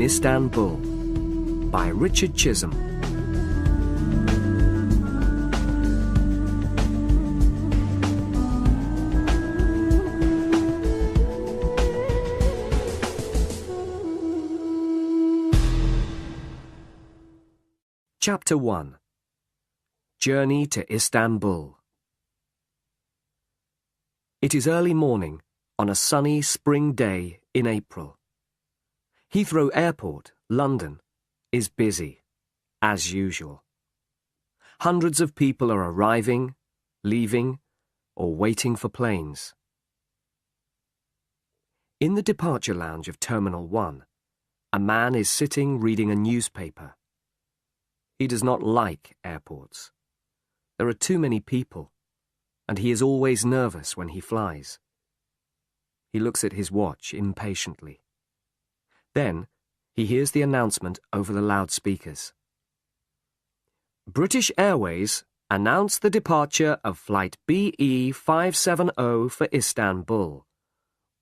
Istanbul by Richard Chisholm. Chapter 1. Journey to Istanbul. It is early morning on a sunny spring day in April. Heathrow Airport, London, is busy, as usual. Hundreds of people are arriving, leaving, or waiting for planes. In the departure lounge of Terminal 1, a man is sitting reading a newspaper. He does not like airports. There are too many people, and he is always nervous when he flies. He looks at his watch impatiently. Then, he hears the announcement over the loudspeakers. British Airways announce the departure of Flight BE 570 for Istanbul.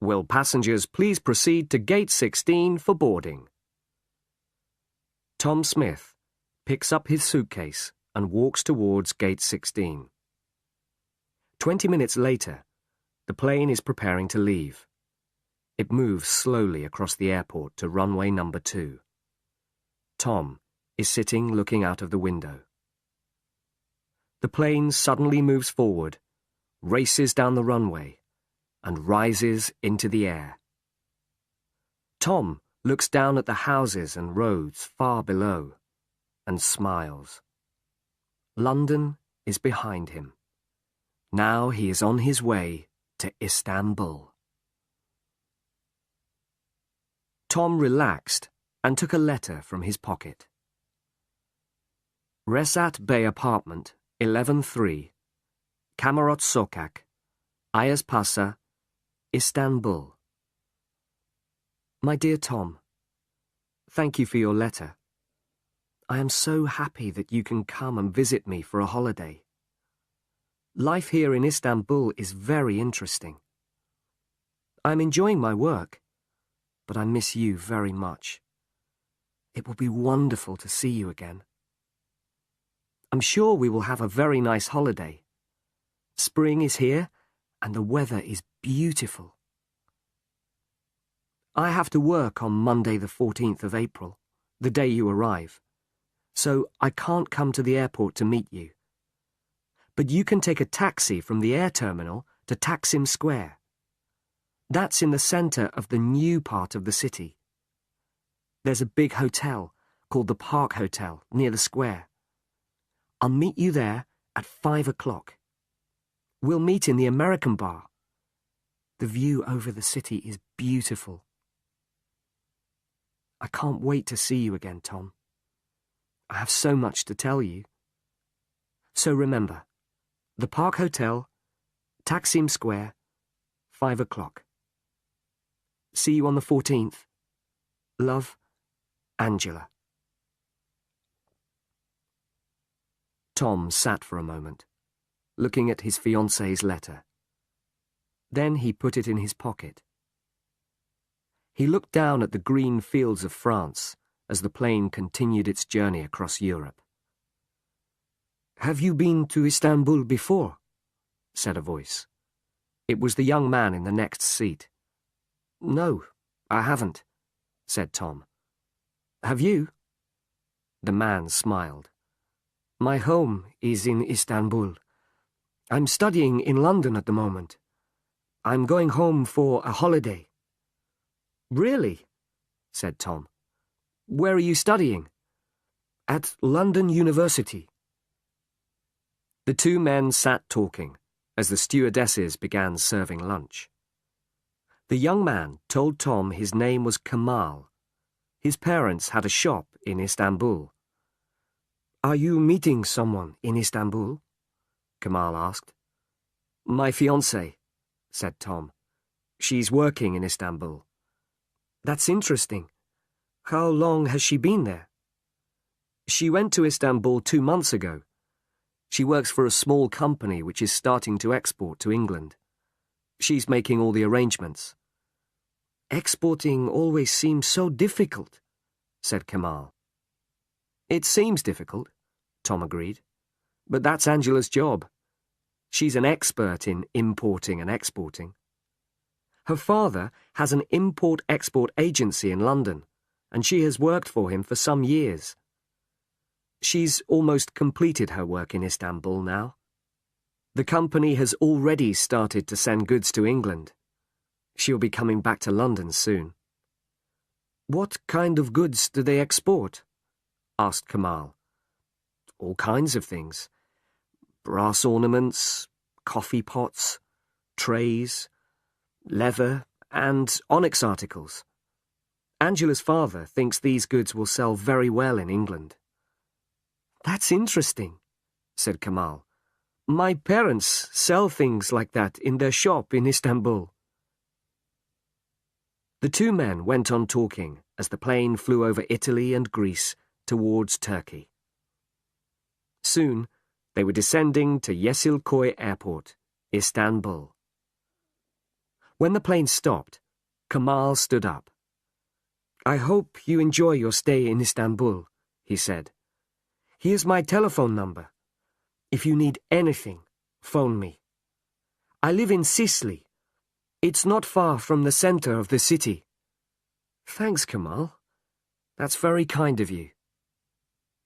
Will passengers please proceed to Gate 16 for boarding? Tom Smith picks up his suitcase and walks towards Gate 16. 20 minutes later, the plane is preparing to leave. It moves slowly across the airport to runway number 2. Tom is sitting looking out of the window. The plane suddenly moves forward, races down the runway, and rises into the air. Tom looks down at the houses and roads far below and smiles. London is behind him. Now he is on his way to Istanbul. Tom relaxed and took a letter from his pocket. Resat Bey Apartment, 11-3, Kamarot Sokak, Ayazpasa, Istanbul. My dear Tom, thank you for your letter. I am so happy that you can come and visit me for a holiday. Life here in Istanbul is very interesting. I am enjoying my work, but I miss you very much. It will be wonderful to see you again. I'm sure we will have a very nice holiday. Spring is here, and the weather is beautiful. I have to work on Monday the 14th of April, the day you arrive, so I can't come to the airport to meet you. But you can take a taxi from the air terminal to Taksim Square. That's in the centre of the new part of the city. There's a big hotel called the Park Hotel near the square. I'll meet you there at 5 o'clock. We'll meet in the American bar. The view over the city is beautiful. I can't wait to see you again, Tom. I have so much to tell you. So remember, the Park Hotel, Taksim Square, 5 o'clock. See you on the 14th. Love, Angela. Tom sat for a moment, looking at his fiancée's letter. Then he put it in his pocket. He looked down at the green fields of France as the plane continued its journey across Europe. Have you been to Istanbul before? Said a voice. It was the young man in the next seat. No, I haven't, said Tom. Have you? The man smiled. My home is in Istanbul. I'm studying in London at the moment. I'm going home for a holiday. Really? Said Tom. Where are you studying? At London University. The two men sat talking as the stewardesses began serving lunch. The young man told Tom his name was Kemal. His parents had a shop in Istanbul. Are you meeting someone in Istanbul? Kemal asked. My fiancée, said Tom. She's working in Istanbul. That's interesting. How long has she been there? She went to Istanbul 2 months ago. She works for a small company which is starting to export to England. She's making all the arrangements. Exporting always seems so difficult, said Kamal. It seems difficult, Tom agreed. But that's Angela's job. She's an expert in importing and exporting. Her father has an import-export agency in London, and she has worked for him for some years. She's almost completed her work in Istanbul now. The company has already started to send goods to England. She'll be coming back to London soon. What kind of goods do they export? Asked Kamal. All kinds of things. Brass ornaments, coffee pots, trays, leather, and onyx articles. Angela's father thinks these goods will sell very well in England. That's interesting, said Kamal. My parents sell things like that in their shop in Istanbul. The two men went on talking as the plane flew over Italy and Greece towards Turkey. Soon, they were descending to Yeşilköy Airport, Istanbul. When the plane stopped, Kamal stood up. I hope you enjoy your stay in Istanbul, he said. Here's my telephone number. If you need anything, phone me. I live in Sicily. It's not far from the center of the city. Thanks, Kamal. That's very kind of you.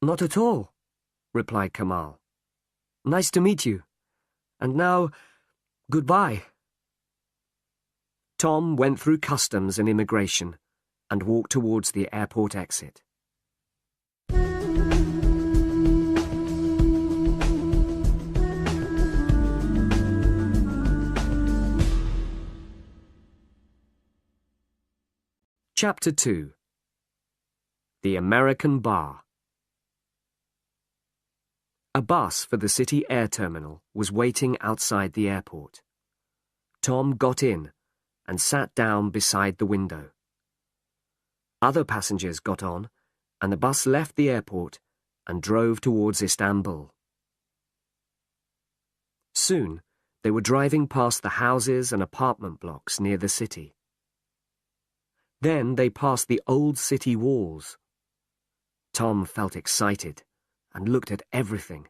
Not at all, replied Kamal. Nice to meet you. And now, goodbye. Tom went through customs and immigration and walked towards the airport exit. Chapter 2. The American Bar. A bus for the city air terminal was waiting outside the airport. Tom got in and sat down beside the window. Other passengers got on, and the bus left the airport and drove towards Istanbul. Soon, they were driving past the houses and apartment blocks near the city. Then they passed the old city walls. Tom felt excited and looked at everything.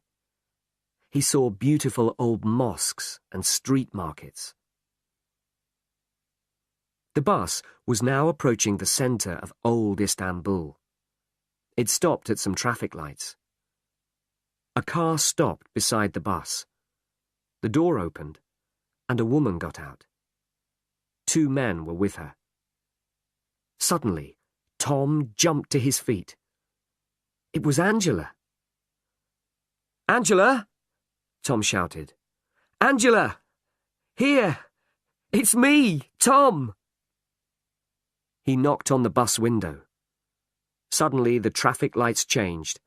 He saw beautiful old mosques and street markets. The bus was now approaching the center of old Istanbul. It stopped at some traffic lights. A car stopped beside the bus. The door opened, and a woman got out. Two men were with her. Suddenly, Tom jumped to his feet. It was Angela. Angela! Tom shouted. Angela! Here! It's me, Tom! He knocked on the bus window. Suddenly, the traffic lights changed,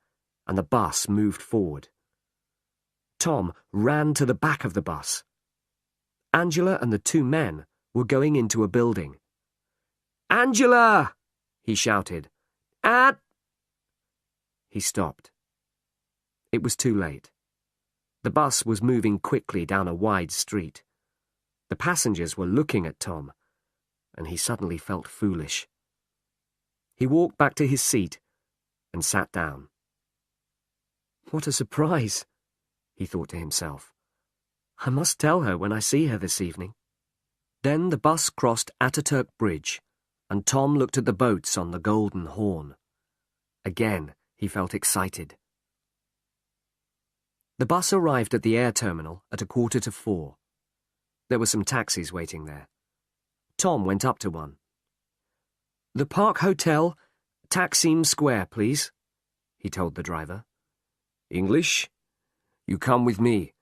and the bus moved forward. Tom ran to the back of the bus. Angela and the two men were going into a building. Angela! He shouted. He stopped. It was too late. The bus was moving quickly down a wide street. The passengers were looking at Tom, and he suddenly felt foolish. He walked back to his seat and sat down. What a surprise, he thought to himself. I must tell her when I see her this evening. Then the bus crossed Ataturk Bridge, and Tom looked at the boats on the Golden Horn. Again, he felt excited. The bus arrived at the air terminal at 4:15. There were some taxis waiting there. Tom went up to one. The Park Hotel, Taksim Square, please, he told the driver. English? You come with me.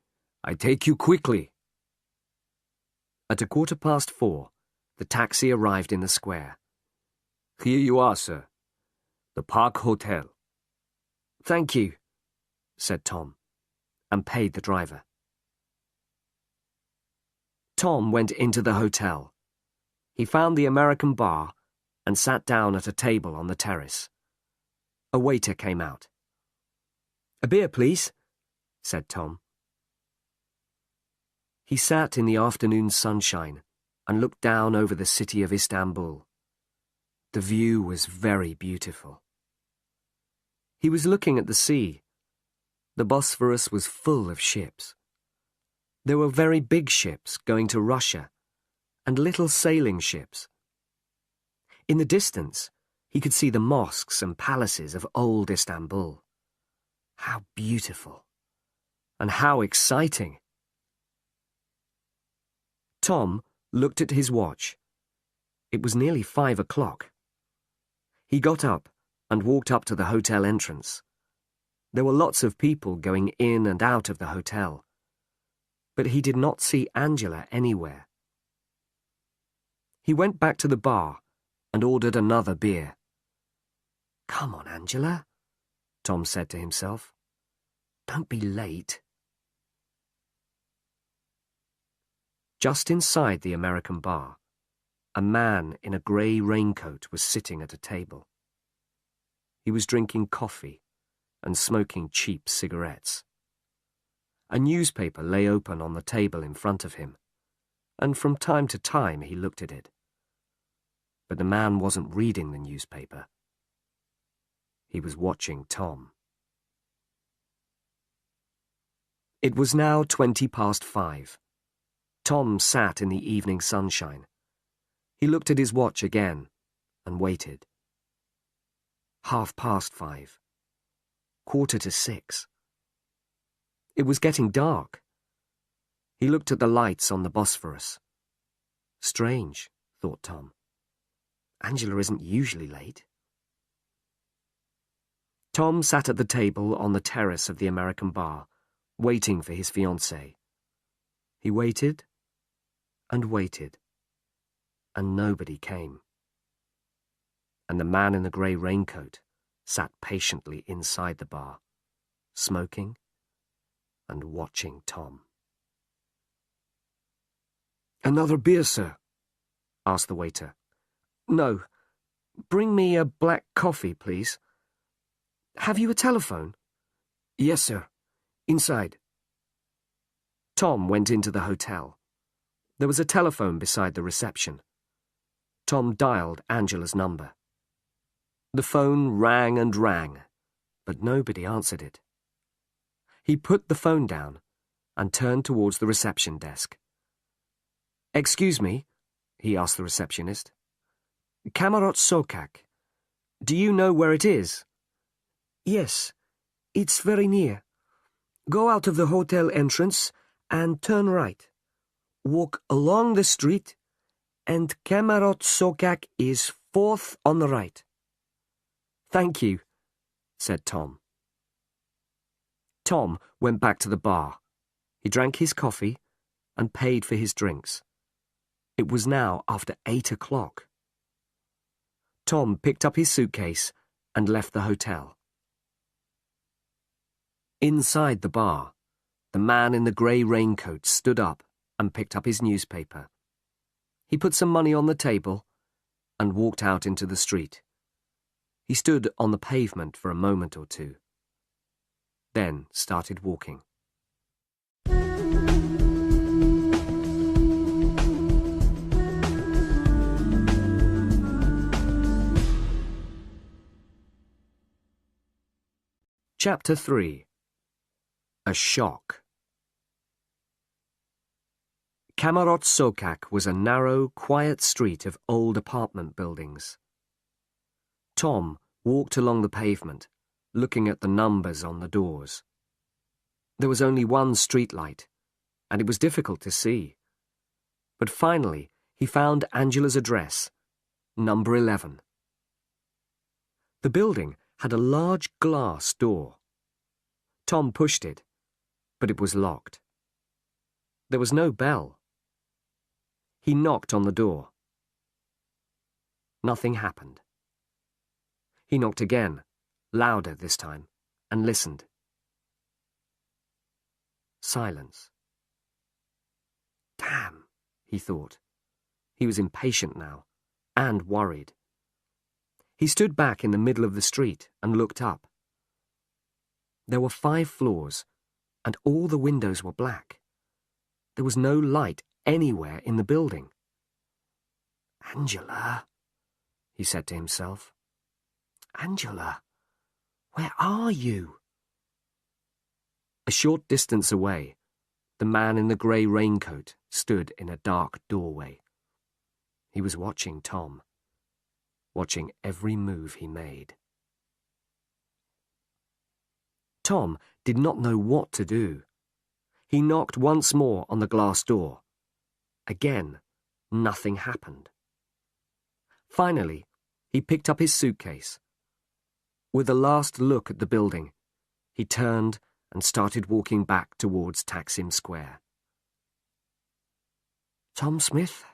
I take you quickly. At 4:15, the taxi arrived in the square. Here you are, sir. The Park Hotel. Thank you, said Tom, and paid the driver. Tom went into the hotel. He found the American bar and sat down at a table on the terrace. A waiter came out. A beer, please, said Tom. He sat in the afternoon sunshine and looked down over the city of Istanbul. The view was very beautiful. He was looking at the sea. The Bosphorus was full of ships. There were very big ships going to Russia, and little sailing ships. In the distance, he could see the mosques and palaces of old Istanbul. How beautiful! And how exciting! Tom looked at his watch. It was nearly 5 o'clock. He got up and walked up to the hotel entrance. There were lots of people going in and out of the hotel, but he did not see Angela anywhere. He went back to the bar and ordered another beer. "Come on, Angela," Tom said to himself. "Don't be late." Just inside the American bar, a man in a grey raincoat was sitting at a table. He was drinking coffee and smoking cheap cigarettes. A newspaper lay open on the table in front of him, and from time to time he looked at it. But the man wasn't reading the newspaper. He was watching Tom. It was now 5:20. Tom sat in the evening sunshine. He looked at his watch again and waited. 5:30. 5:45. It was getting dark. He looked at the lights on the Bosphorus. Strange, thought Tom. Angela isn't usually late. Tom sat at the table on the terrace of the American bar, waiting for his fiancée. He waited and waited, and nobody came. And the man in the grey raincoat sat patiently inside the bar, smoking and watching Tom. "Another beer, sir?" asked the waiter. "No. Bring me a black coffee, please." "Have you a telephone?" "Yes, sir. Inside." Tom went into the hotel. There was a telephone beside the reception. Tom dialed Angela's number. The phone rang and rang, but nobody answered it. He put the phone down and turned towards the reception desk. "Excuse me," he asked the receptionist. "Kamarot Sokak. Do you know where it is?" "Yes, it's very near. Go out of the hotel entrance and turn right. Walk along the street, and Kamarot Sokak is 4th on the right." "Thank you," said Tom. Tom went back to the bar. He drank his coffee and paid for his drinks. It was now after 8 o'clock. Tom picked up his suitcase and left the hotel. Inside the bar, the man in the grey raincoat stood up and picked up his newspaper. He put some money on the table and walked out into the street. He stood on the pavement for a moment or two, then started walking. Chapter 3. A Shock. Kamarot Sokak was a narrow, quiet street of old apartment buildings. Tom walked along the pavement, looking at the numbers on the doors. There was only one streetlight, and it was difficult to see. But finally, he found Angela's address, number 11. The building had a large glass door. Tom pushed it, but it was locked. There was no bell. He knocked on the door. Nothing happened. He knocked again, louder this time, and listened. Silence. Damn, he thought. He was impatient now, and worried. He stood back in the middle of the street and looked up. There were 5 floors, and all the windows were black. There was no light anywhere in the building. "Angela," he said to himself. "Angela, Where are you? A short distance away, the man in the grey raincoat stood in a dark doorway. He was watching Tom, watching every move he made. Tom did not know what to do. He knocked once more on the glass door. Again, nothing happened. Finally, he picked up his suitcase. With a last look at the building, he turned and started walking back towards Taksim Square. Tom Smith,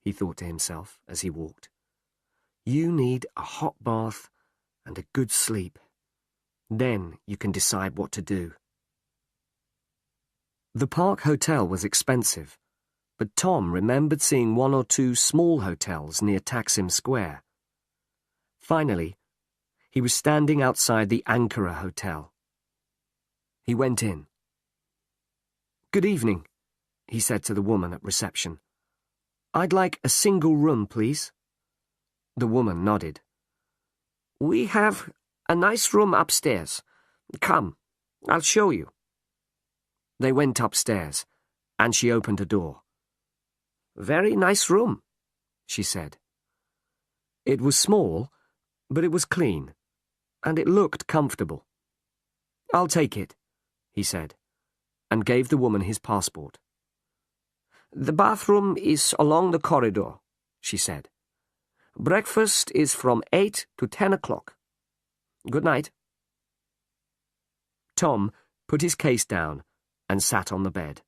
he thought to himself as he walked, you need a hot bath and a good sleep. Then you can decide what to do. The Park Hotel was expensive, but Tom remembered seeing one or two small hotels near Taksim Square. Finally, he was standing outside the Ankara Hotel. He went in. "Good evening," he said to the woman at reception. "I'd like a single room, please." The woman nodded. "We have a nice room upstairs. Come, I'll show you." They went upstairs, and she opened a door. "Very nice room," she said. It was small, but it was clean, and it looked comfortable. "I'll take it," he said, and gave the woman his passport. "The bathroom is along the corridor," she said. "Breakfast is from 8 to 10 o'clock. Good night." Tom put his case down and sat on the bed.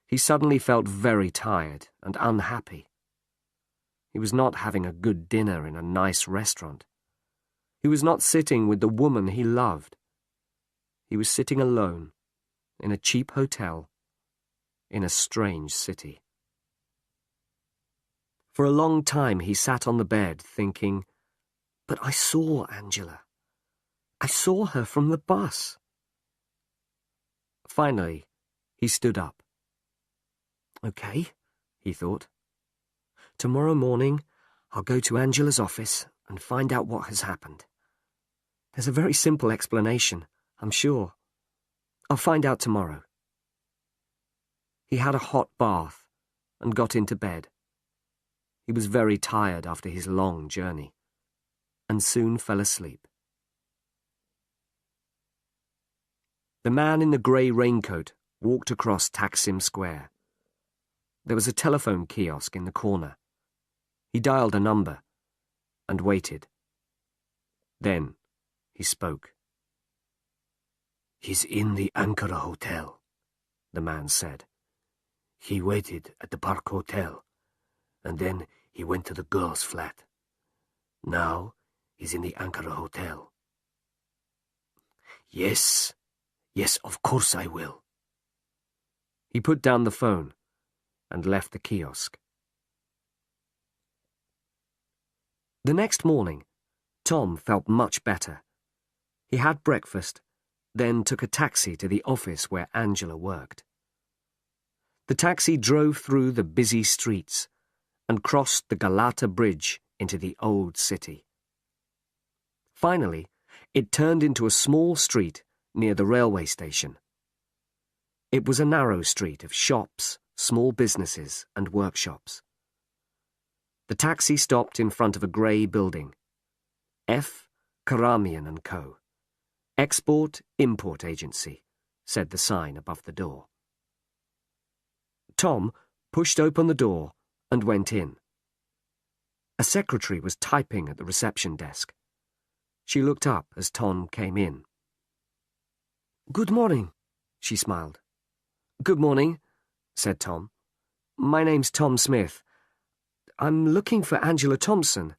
He suddenly felt very tired and unhappy. He was not having a good dinner in a nice restaurant. He was not sitting with the woman he loved. He was sitting alone, in a cheap hotel, in a strange city. For a long time he sat on the bed thinking, "But I saw Angela. I saw her from the bus." Finally, he stood up. "Okay," he thought. "Tomorrow morning, I'll go to Angela's office and find out what has happened. There's a very simple explanation, I'm sure. I'll find out tomorrow." He had a hot bath and got into bed. He was very tired after his long journey, and soon fell asleep. The man in the grey raincoat walked across Taksim Square. There was a telephone kiosk in the corner. He dialed a number and waited. Then he spoke. "He's in the Ankara Hotel," the man said. "He waited at the Park Hotel, and then he went to the girl's flat. Now he's in the Ankara Hotel." Yes, of course I will." He put down the phone and left the kiosk. The next morning, Tom felt much better. He had breakfast, then took a taxi to the office where Angela worked. The taxi drove through the busy streets and crossed the Galata Bridge into the old city. Finally, it turned into a small street near the railway station. It was a narrow street of shops, small businesses, and workshops. The taxi stopped in front of a grey building. F. Karamian & Co. Export-Import Agency, said the sign above the door. Tom pushed open the door and went in. A secretary was typing at the reception desk. She looked up as Tom came in. "Good morning," she smiled. "Good morning," said Tom. "My name's Tom Smith. I'm looking for Angela Thompson.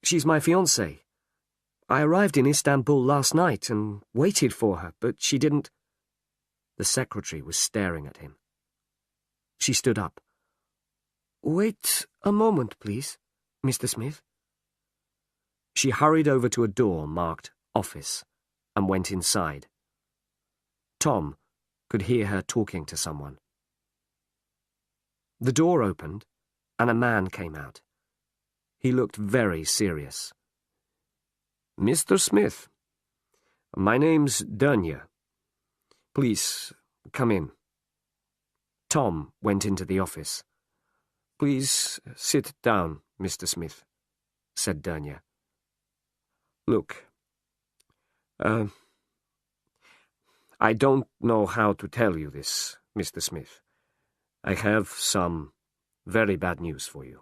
She's my fiancée. I arrived in Istanbul last night and waited for her, but she didn't—" The secretary was staring at him. She stood up. "Wait a moment, please, Mr. Smith." She hurried over to a door marked Office and went inside. Tom could hear her talking to someone. The door opened, and a man came out. He looked very serious. "Mr. Smith, My name's Dernier. Please, come in. Tom went into the office. Please sit down, Mr. Smith, said Dernier. Look, I don't know how to tell you this, Mr. Smith. I have some very bad news for you.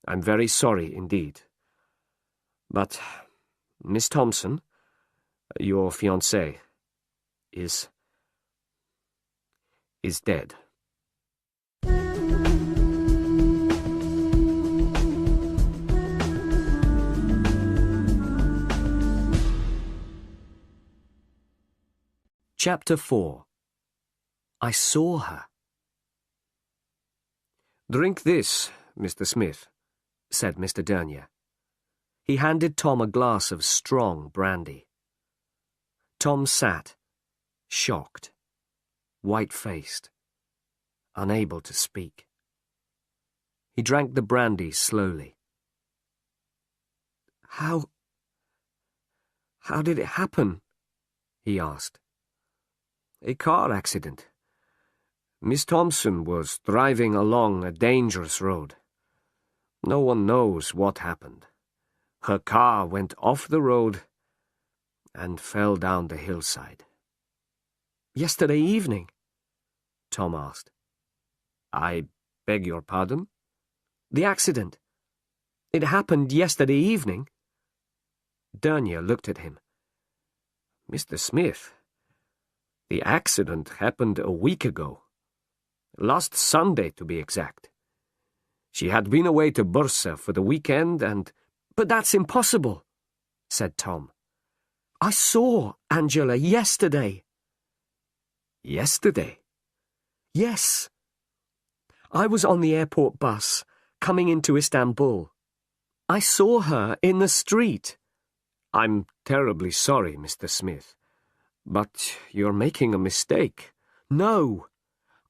I'm very sorry indeed. But Miss Thompson, your fiancée, is dead. Chapter 4. I saw her. Drink this, Mr. Smith, said Mr. Dernier. He handed Tom a glass of strong brandy. Tom sat, shocked, white-faced, unable to speak. He drank the brandy slowly. How did it happen? He asked. A car accident. Miss Thompson was driving along a dangerous road. No one knows what happened. Her car went off the road and fell down the hillside. Yesterday evening? Tom asked. I beg your pardon? The accident. It happened yesterday evening? Dernier looked at him. Mr. Smith, the accident happened a week ago. Last Sunday, to be exact. She had been away to Bursa for the weekend and... But that's impossible, said Tom. I saw Angela yesterday. Yesterday? Yes. I was on the airport bus, coming into Istanbul. I saw her in the street. I'm terribly sorry, Mr. Smith, but you're making a mistake. No.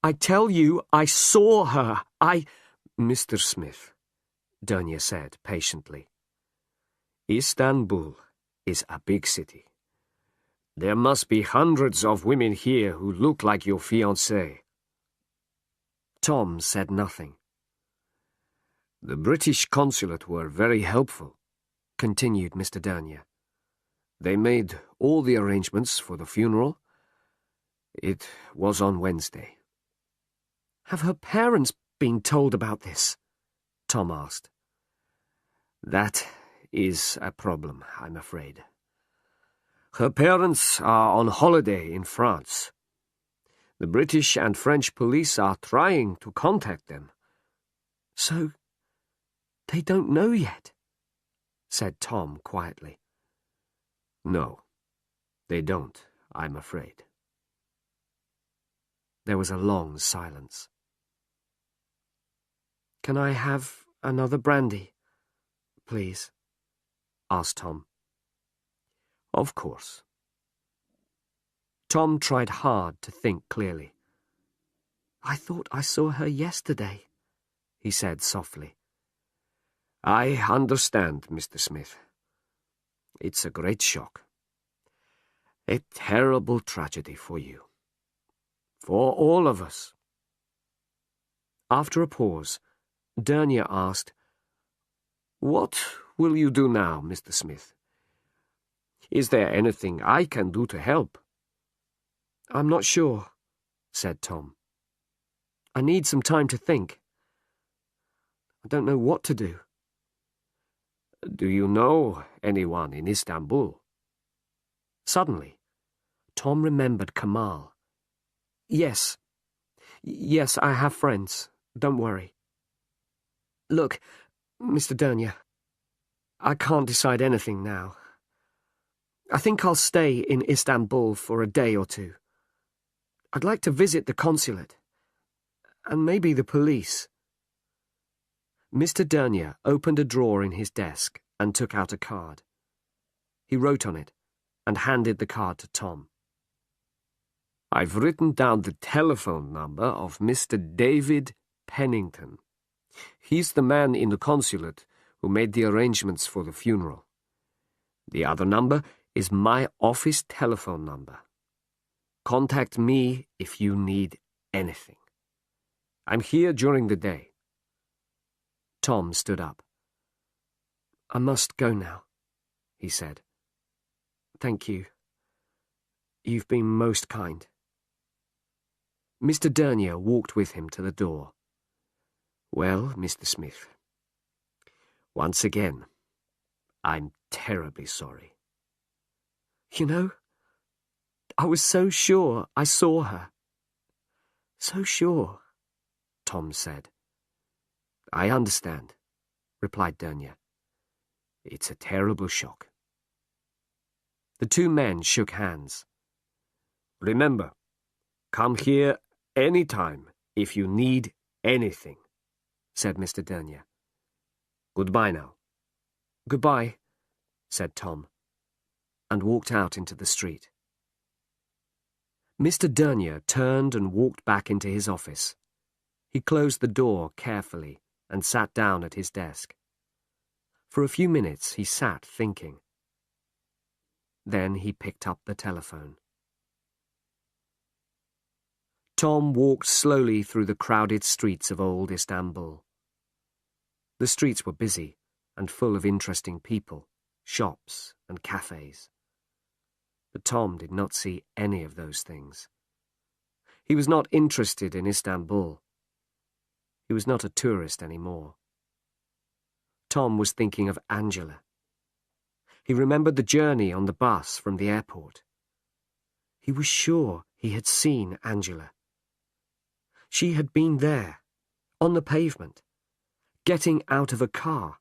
I tell you, I saw her. Mr. Smith, Dernier said patiently. Istanbul is a big city. There must be hundreds of women here who look like your fiancée. Tom said nothing. The British Consulate were very helpful, continued Mr. Dernier. They made all the arrangements for the funeral. It was on Wednesday. Have her parents been told about this? Tom asked. That is a problem, I'm afraid. Her parents are on holiday in France. The British and French police are trying to contact them. So, they don't know yet, said Tom quietly. No, they don't, I'm afraid. There was a long silence. Can I have another brandy, please? Asked Tom. Of course. Tom tried hard to think clearly. I thought I saw her yesterday, he said softly. I understand, Mr. Smith. It's a great shock. A terrible tragedy for you. For all of us. After a pause, Dernier asked, What will you do now, Mr. Smith? Is there anything I can do to help? I'm not sure, said Tom. I need some time to think. I don't know what to do. Do you know anyone in Istanbul? Suddenly, Tom remembered Kamal. Yes, I have friends. Don't worry. Look, Mr. Dernier, I can't decide anything now. I think I'll stay in Istanbul for a day or two. I'd like to visit the consulate, and maybe the police. Mr. Dernier opened a drawer in his desk and took out a card. He wrote on it and handed the card to Tom. I've written down the telephone number of Mr. David Pennington. He's the man in the consulate who made the arrangements for the funeral. The other number is my office telephone number. Contact me if you need anything. I'm here during the day. Tom stood up. I must go now, he said. Thank you. You've been most kind. Mr. Dernier walked with him to the door. Well, Mr. Smith, once again, I'm terribly sorry. You know, I was so sure I saw her. So sure, Tom said. I understand, replied Dernier. It's a terrible shock. The two men shook hands. Remember, come here any time if you need anything, said Mr. Dernier. Goodbye now. Goodbye, said Tom, and walked out into the street. Mr. Dernier turned and walked back into his office. He closed the door carefully and sat down at his desk. For a few minutes he sat thinking. Then he picked up the telephone. Tom walked slowly through the crowded streets of old Istanbul. The streets were busy and full of interesting people, shops and cafes. But Tom did not see any of those things. He was not interested in Istanbul. He was not a tourist anymore. Tom was thinking of Angela. He remembered the journey on the bus from the airport. He was sure he had seen Angela. She had been there, on the pavement, getting out of a car.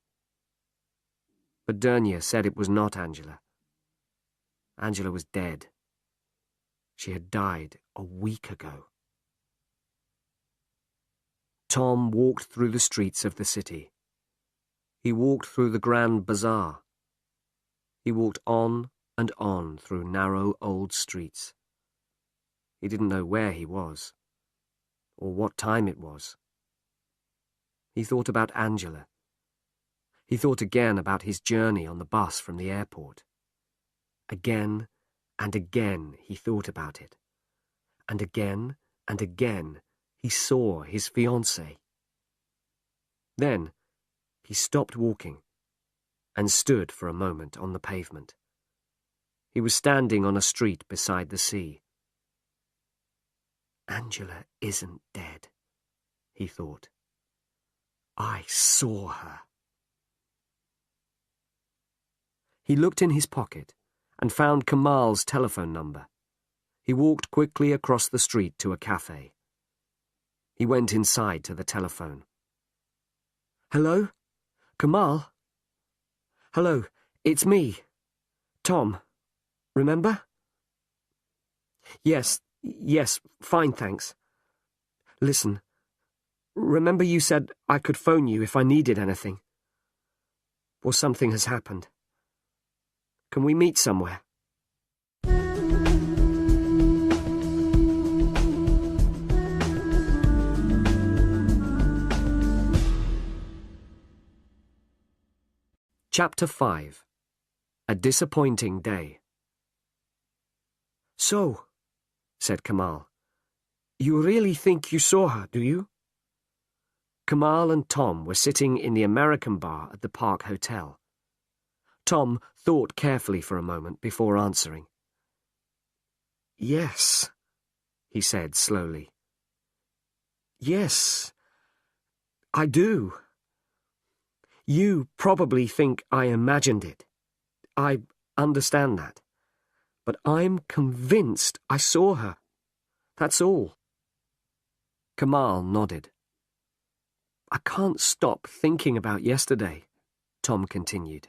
But Dernier said it was not Angela. Angela was dead. She had died a week ago. Tom walked through the streets of the city. He walked through the Grand Bazaar. He walked on and on through narrow old streets. He didn't know where he was, or what time it was. He thought about Angela. He thought again about his journey on the bus from the airport. Again and again he thought about it. And again he saw his fiancée. Then he stopped walking and stood for a moment on the pavement. He was standing on a street beside the sea. Angela isn't dead, he thought. I saw her. He looked in his pocket and found Kamal's telephone number. He walked quickly across the street to a cafe. He went inside to the telephone. Hello? Kamal? Hello, it's me. Tom. Remember? Yes, fine, thanks. Listen, remember you said I could phone you if I needed anything? Well, something has happened. Can we meet somewhere? Chapter 5. A Disappointing Day. So, said Kamal, you really think you saw her, do you? Kamal and Tom were sitting in the American bar at the Park Hotel. Tom thought carefully for a moment before answering. Yes, he said slowly. Yes, I do. You probably think I imagined it. I understand that. But I'm convinced I saw her. That's all. Kamal nodded. I can't stop thinking about yesterday, Tom continued.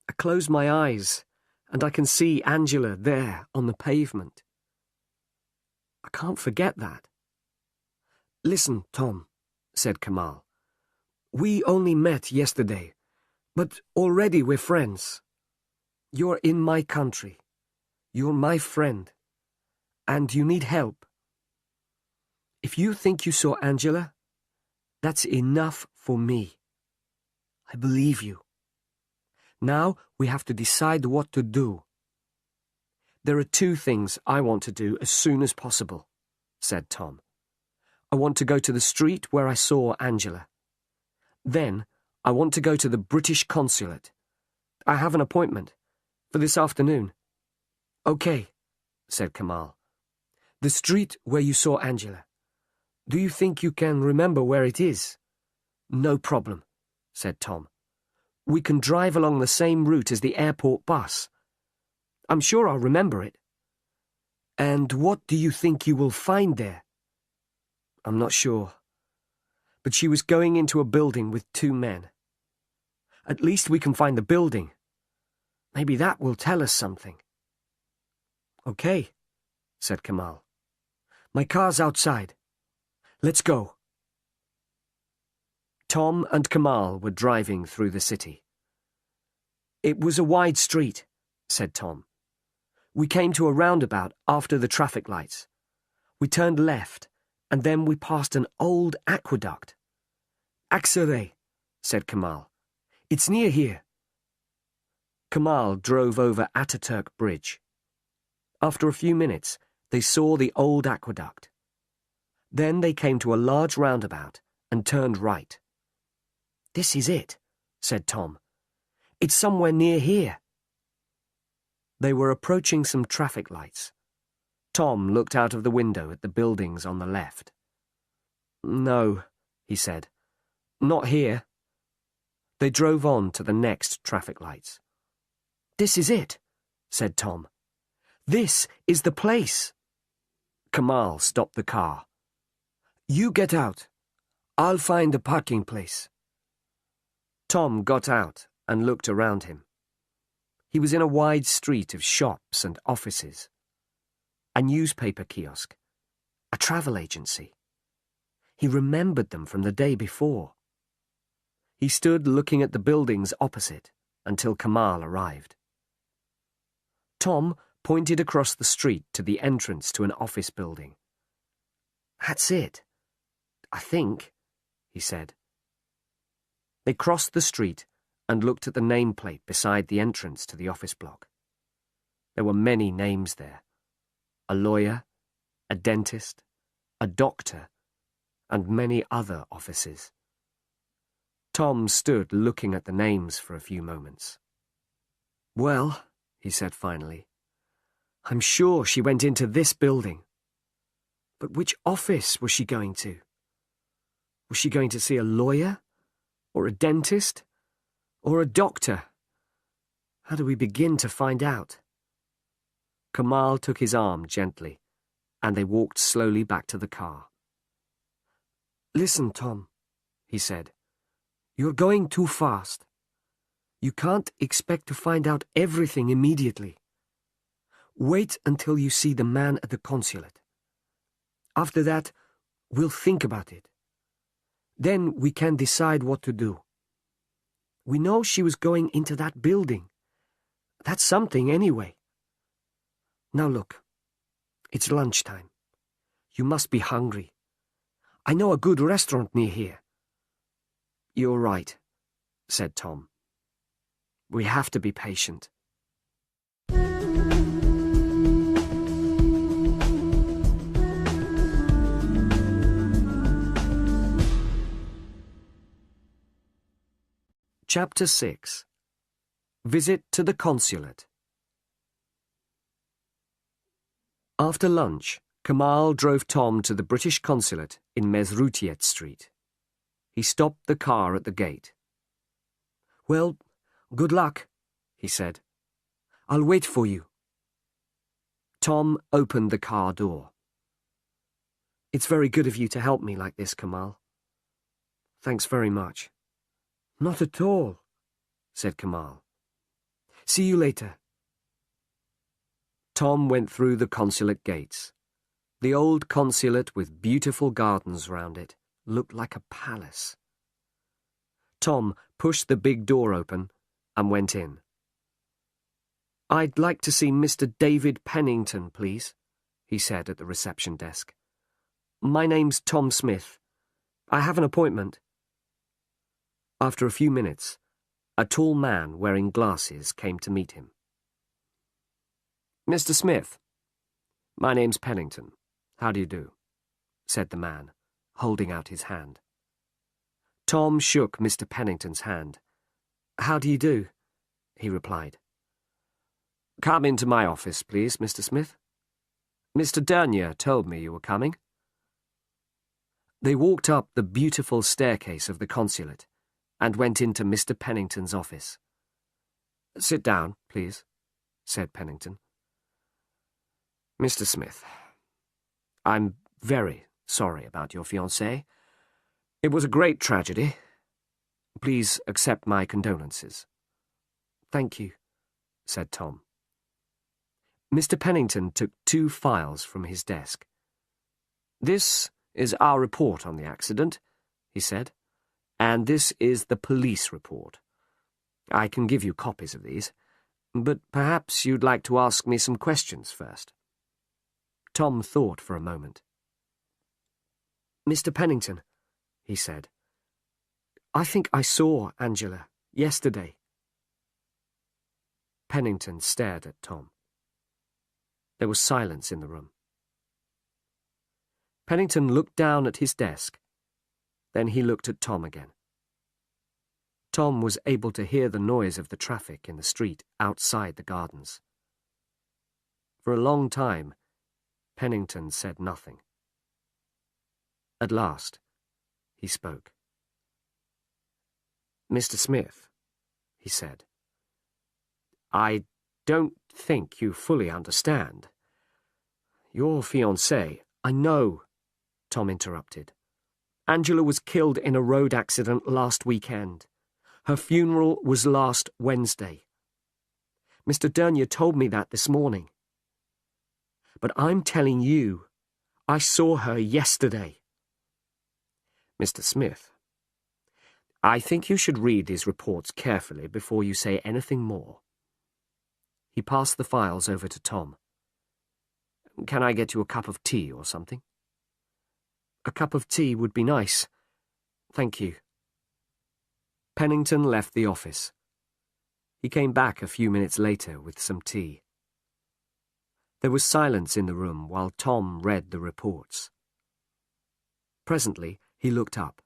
I close my eyes and I can see Angela there on the pavement. I can't forget that. Listen, Tom, said Kamal. We only met yesterday, but already we're friends. You're in my country. You're my friend. And you need help. If you think you saw Angela, that's enough for me. I believe you. Now we have to decide what to do. There are two things I want to do as soon as possible, said Tom. I want to go to the street where I saw Angela. Then I want to go to the British Consulate. I have an appointment for this afternoon. Okay, said Kamal. The street where you saw Angela. Do you think you can remember where it is? No problem, said Tom. We can drive along the same route as the airport bus. I'm sure I'll remember it. And what do you think you will find there? I'm not sure. But she was going into a building with two men. At least we can find the building. Maybe that will tell us something. Okay, said Kamal. My car's outside. Let's go. Tom and Kamal were driving through the city. It was a wide street, said Tom. We came to a roundabout after the traffic lights. We turned left, and then we passed an old aqueduct. Aksaray, said Kamal. It's near here. Kamal drove over Ataturk Bridge. After a few minutes, they saw the old aqueduct. Then they came to a large roundabout and turned right. This is it, said Tom. It's somewhere near here. They were approaching some traffic lights. Tom looked out of the window at the buildings on the left. No, he said. Not here. They drove on to the next traffic lights. This is it, said Tom. This is the place. Kamal stopped the car. You get out. I'll find a parking place. Tom got out and looked around him. He was in a wide street of shops and offices. A newspaper kiosk. A travel agency. He remembered them from the day before. He stood looking at the buildings opposite until Kamal arrived. Tom pointed across the street to the entrance to an office building. That's it, I think, he said. They crossed the street and looked at the nameplate beside the entrance to the office block. There were many names there. A lawyer, a dentist, a doctor, and many other offices. Tom stood looking at the names for a few moments. Well, he said finally, I'm sure she went into this building. But which office was she going to? Was she going to see a lawyer? Or a dentist? Or a doctor? How do we begin to find out? Kamal took his arm gently, and they walked slowly back to the car. Listen, Tom, he said. You're going too fast. You can't expect to find out everything immediately. Wait until you see the man at the consulate. After that, we'll think about it. Then we can decide what to do. We know she was going into that building. That's something anyway. Now look, it's lunchtime. You must be hungry. I know a good restaurant near here. You're right, said Tom. We have to be patient. Chapter 6. Visit to the Consulate. After lunch, Kamal drove Tom to the British Consulate in Mesrutiet Street. He stopped the car at the gate. Well, good luck, he said. I'll wait for you. Tom opened the car door. It's very good of you to help me like this, Kamal. Thanks very much. Not at all, said Kamal. See you later. Tom went through the consulate gates. The old consulate with beautiful gardens round it looked like a palace. Tom pushed the big door open and went in. I'd like to see Mr. David Pennington, please, he said at the reception desk. My name's Tom Smith. I have an appointment. After a few minutes, A tall man wearing glasses came to meet him. "Mr. Smith, my name's Pennington. How do you do?" said the man, holding out his hand. Tom shook Mr. Pennington's hand. "How do you do?" he replied. "Come into my office, please, Mr. Smith. Mr. Dernier told me you were coming." They walked up the beautiful staircase of the Consulate and went into Mr. Pennington's office. "Sit down, please," said Pennington. "Mr. Smith, I'm very sorry about your fiancée. It was a great tragedy. Please accept my condolences." "Thank you," said Tom. Mr. Pennington took 2 files from his desk. "This is our report on the accident," he said, "and this is the police report. I can give you copies of these, but perhaps you'd like to ask me some questions first." Tom thought for a moment. "Mr. Pennington," he said, "I think I saw Angela yesterday." Pennington stared at Tom. There was silence in the room. Pennington looked down at his desk. Then he looked at Tom again. Tom was able to hear the noise of the traffic in the street outside the gardens. For a long time, Pennington said nothing. At last, he spoke. "Mr. Smith," he said, "I don't think you fully understand. Your fiancée—" "I know," Tom interrupted. "Angela was killed in a road accident last weekend. Her funeral was last Wednesday. Mr. Dernier told me that this morning. But I'm telling you, I saw her yesterday." "Mr. Smith, I think you should read these reports carefully before you say anything more." He passed the files over to Tom. "Can I get you a cup of tea or something?" "A cup of tea would be nice. Thank you." Pennington left the office. He came back a few minutes later with some tea. There was silence in the room while Tom read the reports. Presently, he looked up.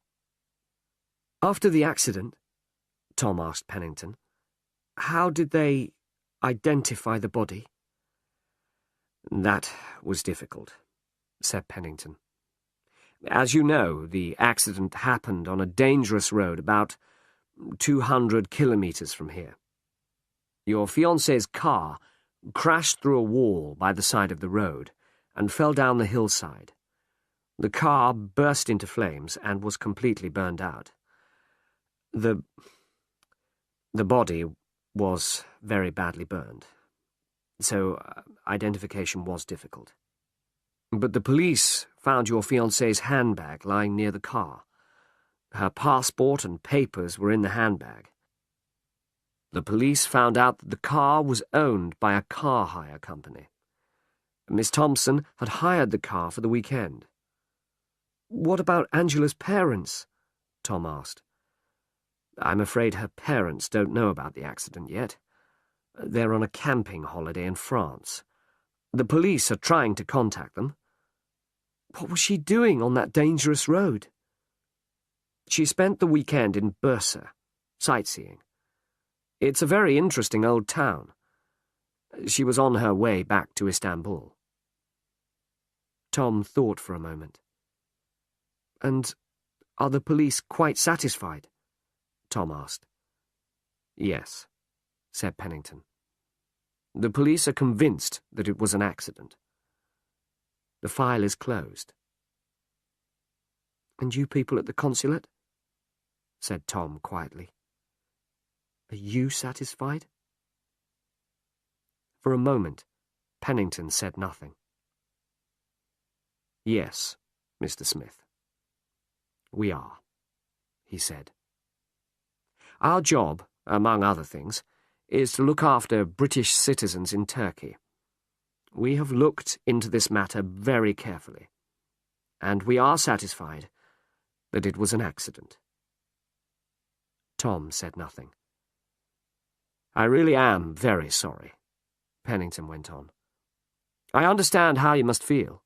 "After the accident," Tom asked Pennington, "how did they identify the body?" "That was difficult," said Pennington. "As you know, the accident happened on a dangerous road about 200 kilometers from here. Your fiancée's car crashed through a wall by the side of the road and fell down the hillside. The car burst into flames and was completely burned out. The body was very badly burned, so identification was difficult. But the police found your fiancée's handbag lying near the car. Her passport and papers were in the handbag. The police found out that the car was owned by a car hire company. Miss Thompson had hired the car for the weekend." "What about Angela's parents?" Tom asked. "I'm afraid her parents don't know about the accident yet. They're on a camping holiday in France. The police are trying to contact them." "What was she doing on that dangerous road?" "She spent the weekend in Bursa, sightseeing. It's a very interesting old town. She was on her way back to Istanbul." Tom thought for a moment. "And are the police quite satisfied?" Tom asked. "Yes," said Pennington. "The police are convinced that it was an accident. The file is closed." "And you people at the consulate?" said Tom quietly. "Are you satisfied?" For a moment, Pennington said nothing. "Yes, Mr. Smith. We are," he said. "Our job, among other things, is to look after British citizens in Turkey. We have looked into this matter very carefully, and we are satisfied that it was an accident." Tom said nothing. I really am very sorry, Pennington went on. I understand how you must feel.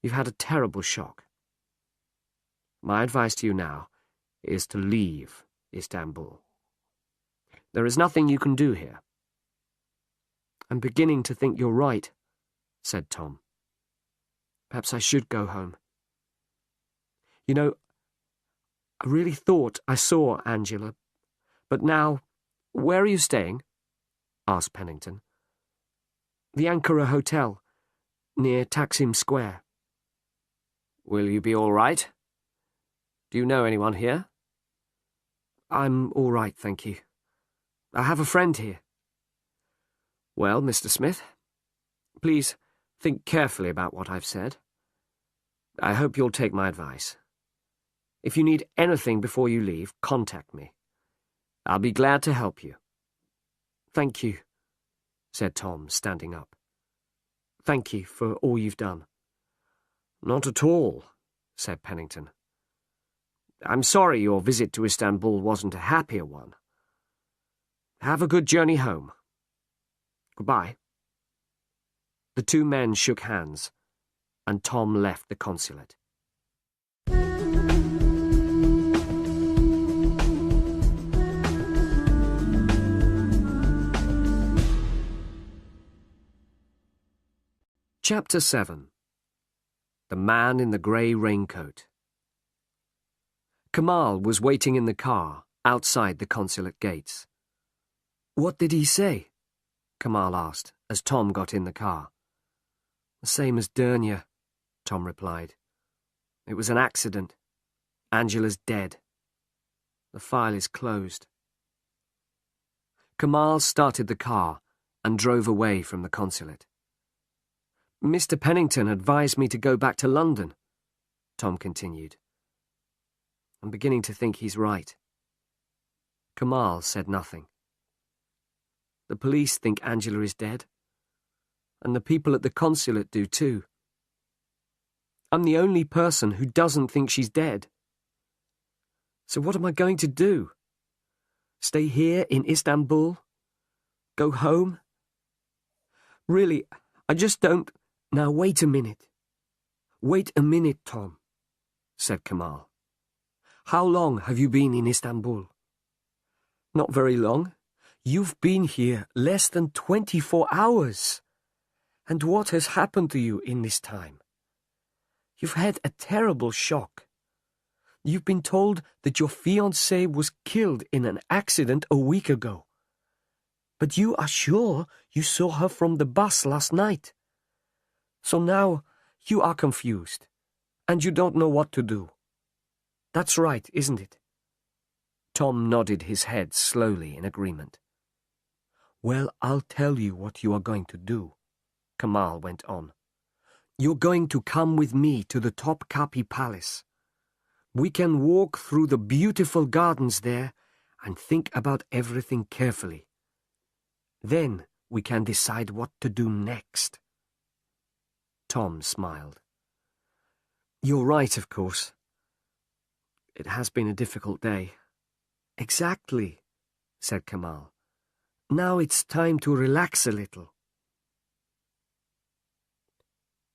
You've had a terrible shock. My advice to you now is to leave Istanbul. There is nothing you can do here. I'm beginning to think you're right, said Tom. Perhaps I should go home. You know, I really thought I saw Angela, but now, where are you staying? Asked Pennington. The Ankara Hotel, near Taksim Square. Will you be all right? Do you know anyone here? I'm all right, thank you. I have a friend here. Well, Mr. Smith, please think carefully about what I've said. I hope you'll take my advice. If you need anything before you leave, contact me. I'll be glad to help you. Thank you, said Tom, standing up. Thank you for all you've done. Not at all, said Pennington. I'm sorry your visit to Istanbul wasn't a happier one. Have a good journey home. Goodbye. The two men shook hands, and Tom left the consulate. Chapter 7. The Man in the Grey Raincoat. Kamal was waiting in the car outside the consulate gates. What did he say? Kamal asked as Tom got in the car. The same as Dernia, Tom replied. It was an accident. Angela's dead. The file is closed. Kamal started the car and drove away from the consulate. Mr. Pennington advised me to go back to London, Tom continued. I'm beginning to think he's right. Kamal said nothing. The police think Angela is dead, and the people at the consulate do too. I'm the only person who doesn't think she's dead. So what am I going to do? Stay here in Istanbul? Go home? Really, I just don't... Now wait a minute. Wait a minute, Tom, said Kamal. How long have you been in Istanbul? Not very long. You've been here less than 24 hours. And what has happened to you in this time? You've had a terrible shock. You've been told that your fiancée was killed in an accident a week ago. But you are sure you saw her from the bus last night. So now you are confused, and you don't know what to do. That's right, isn't it? Tom nodded his head slowly in agreement. Well, I'll tell you what you are going to do, Kamal went on. You're going to come with me to the Topkapi Palace. We can walk through the beautiful gardens there and think about everything carefully. Then we can decide what to do next. Tom smiled. You're right, of course. It has been a difficult day. Exactly, said Kamal. Now it's time to relax a little.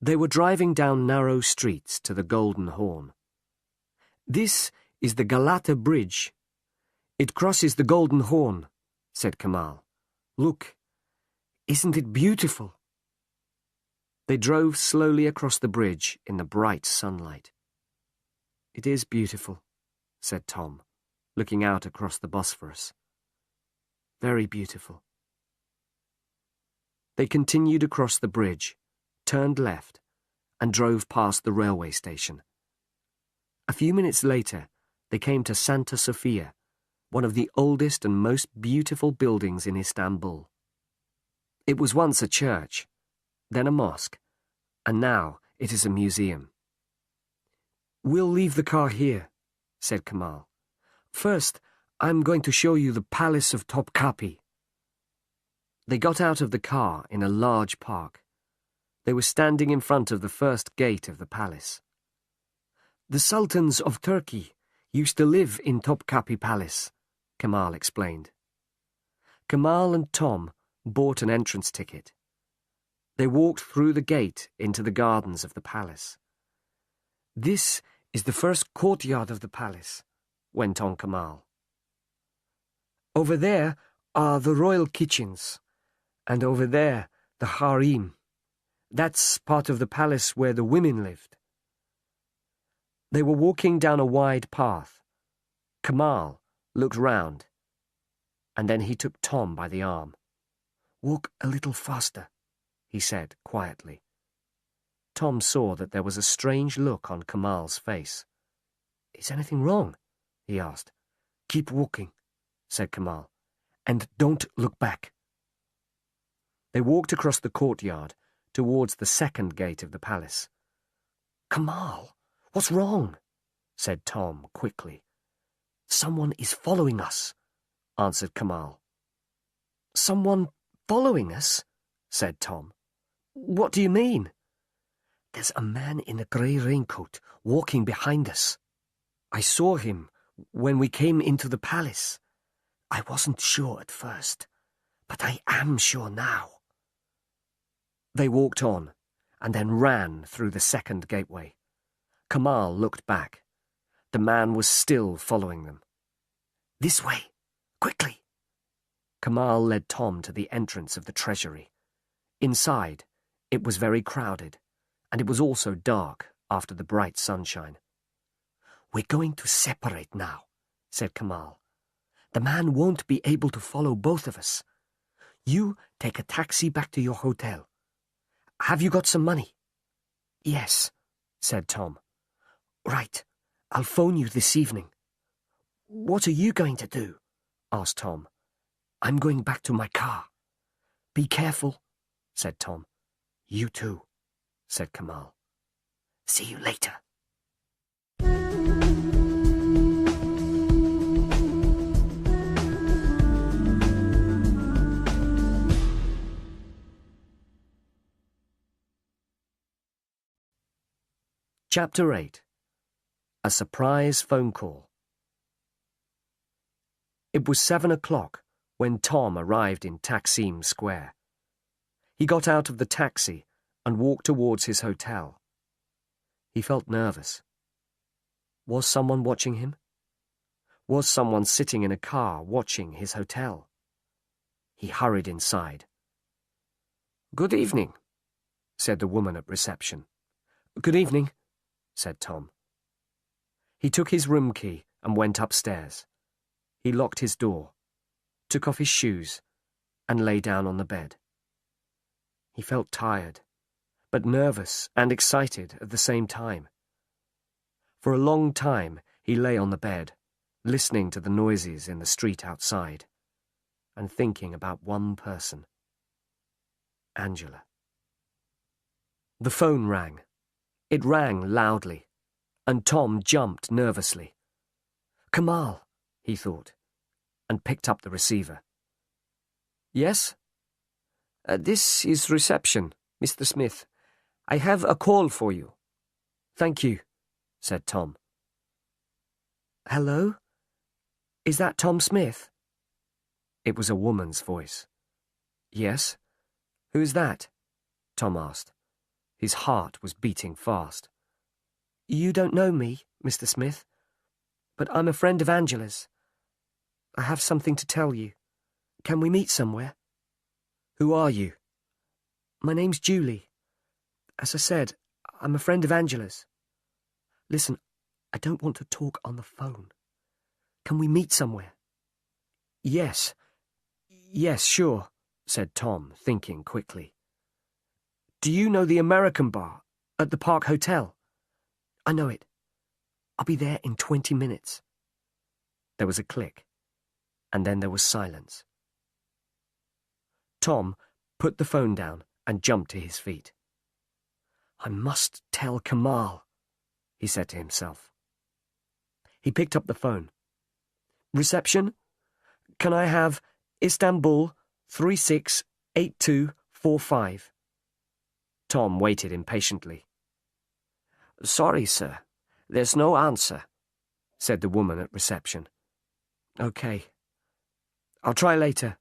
They were driving down narrow streets to the Golden Horn. This is the Galata Bridge. It crosses the Golden Horn, said Kamal. Look, isn't it beautiful? They drove slowly across the bridge in the bright sunlight. It is beautiful, said Tom, looking out across the Bosphorus. Very beautiful. They continued across the bridge, turned left, and drove past the railway station. A few minutes later, they came to Santa Sofia, one of the oldest and most beautiful buildings in Istanbul. It was once a church, then a mosque, and now it is a museum. We'll leave the car here, said Kamal. First, I'm going to show you the Palace of Topkapi. They got out of the car in a large park. They were standing in front of the first gate of the palace. The Sultans of Turkey used to live in Topkapi Palace, Kamal explained. Kamal and Tom bought an entrance ticket. They walked through the gate into the gardens of the palace. "This is the first courtyard of the palace," went on Kamal. "Over there are the royal kitchens, and over there the harem. That's part of the palace where the women lived." They were walking down a wide path. Kamal looked round, and then he took Tom by the arm. "Walk a little faster," he said quietly. Tom saw that there was a strange look on Kamal's face. "Is anything wrong?" he asked. "Keep walking," said Kamal, "and don't look back." They walked across the courtyard towards the second gate of the palace. "Kamal, what's wrong?" said Tom quickly. "Someone is following us," answered Kamal. "Someone following us?" said Tom. "What do you mean?" "There's a man in a grey raincoat walking behind us. I saw him when we came into the palace. I wasn't sure at first, but I am sure now." They walked on, and then ran through the second gateway. Kamal looked back. The man was still following them. "This way, quickly!" Kamal led Tom to the entrance of the treasury. Inside, it was very crowded, and it was also dark after the bright sunshine. "We're going to separate now," said Kamal. "The man won't be able to follow both of us. You take a taxi back to your hotel. Have you got some money?" "Yes," said Tom. "Right, I'll phone you this evening." "What are you going to do?" asked Tom. "I'm going back to my car." "Be careful," said Tom. "You too," said Kamal. "See you later." Chapter 8. A Surprise Phone Call. It was 7 o'clock when Tom arrived in Taksim Square. He got out of the taxi and walked towards his hotel. He felt nervous. Was someone watching him? Was someone sitting in a car watching his hotel? He hurried inside. "Good evening," said the woman at reception. "Good evening," said Tom. He took his room key and went upstairs. He locked his door, took off his shoes, and lay down on the bed. He felt tired, but nervous and excited at the same time. For a long time he lay on the bed, listening to the noises in the street outside, and thinking about one person. Angela. The phone rang. It rang loudly, and Tom jumped nervously. "Kamal," he thought, and picked up the receiver. "Yes? This is reception, Mr. Smith. I have a call for you." "Thank you," said Tom. "Hello? Is that Tom Smith?" It was a woman's voice. "Yes? Who's that?" Tom asked. His heart was beating fast. "You don't know me, Mr. Smith, but I'm a friend of Angela's. I have something to tell you. Can we meet somewhere?" "Who are you?" "My name's Julie. As I said, I'm a friend of Angela's. Listen, I don't want to talk on the phone. Can we meet somewhere?" Yes, sure," said Tom, thinking quickly. "Do you know the American bar at the Park Hotel?" "I know it. I'll be there in 20 minutes. There was a click, and then there was silence. Tom put the phone down and jumped to his feet. "I must tell Kamal," he said to himself. He picked up the phone. "Reception? Can I have Istanbul 368245? Tom waited impatiently. "Sorry, sir. There's no answer," said the woman at reception. "Okay. I'll try later,"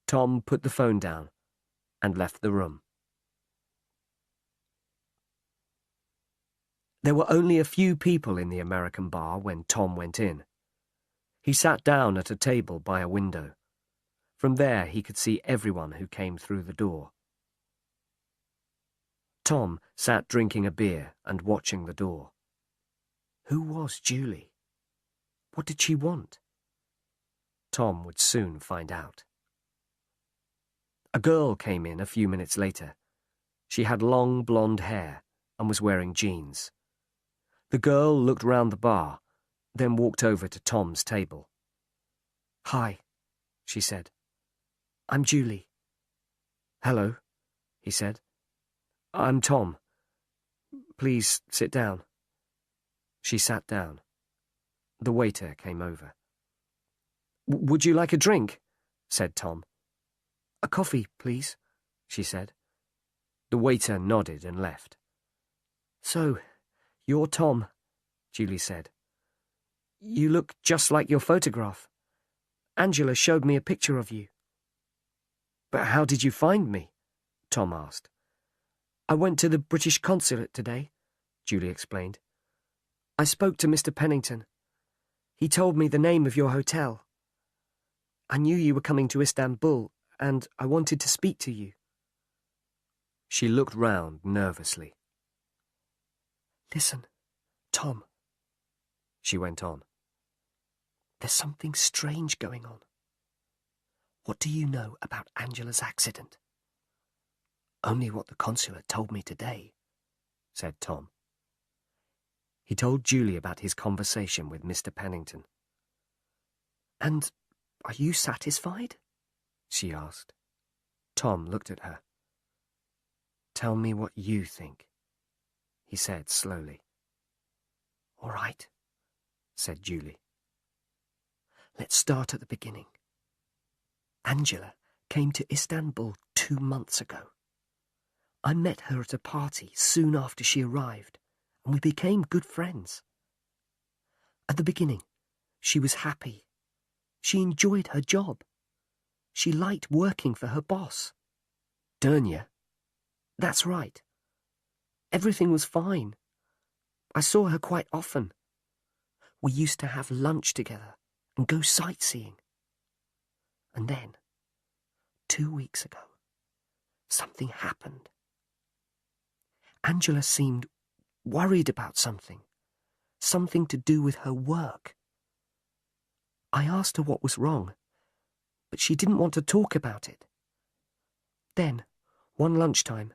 Tom put the phone down and left the room. There were only a few people in the American bar when Tom went in. He sat down at a table by a window. From there he could see everyone who came through the door. Tom sat drinking a beer and watching the door. Who was Julie? What did she want? Tom would soon find out. A girl came in a few minutes later. She had long blonde hair and was wearing jeans. The girl looked round the bar, then walked over to Tom's table. "Hi," she said. "I'm Julie." "Hello," he said. "I'm Tom. Please sit down." She sat down. The waiter came over. "Would you like a drink?" said Tom. "A coffee, please," she said. The waiter nodded and left. "So, you're Tom," Julie said. "You look just like your photograph. Angela showed me a picture of you." "But how did you find me?" Tom asked. "I went to the British Consulate today," Julie explained. "I spoke to Mr. Pennington. He told me the name of your hotel. I knew you were coming to Istanbul, and I wanted to speak to you." She looked round nervously. "Listen, Tom," she went on. "There's something strange going on. What do you know about Angela's accident?" "Only what the consulate told me today," said Tom. He told Julie about his conversation with Mr. Pennington. "And are you satisfied?" she asked. Tom looked at her. "Tell me what you think," he said slowly. "All right," said Julie. "Let's start at the beginning. Angela came to Istanbul 2 months ago. I met her at a party soon after she arrived, and we became good friends. At the beginning, she was happy. She enjoyed her job. She liked working for her boss. Dernia. That's right. Everything was fine. I saw her quite often. We used to have lunch together and go sightseeing. And then, 2 weeks ago, something happened. Angela seemed worried about something to do with her work. I asked her what was wrong, but she didn't want to talk about it. Then, one lunchtime,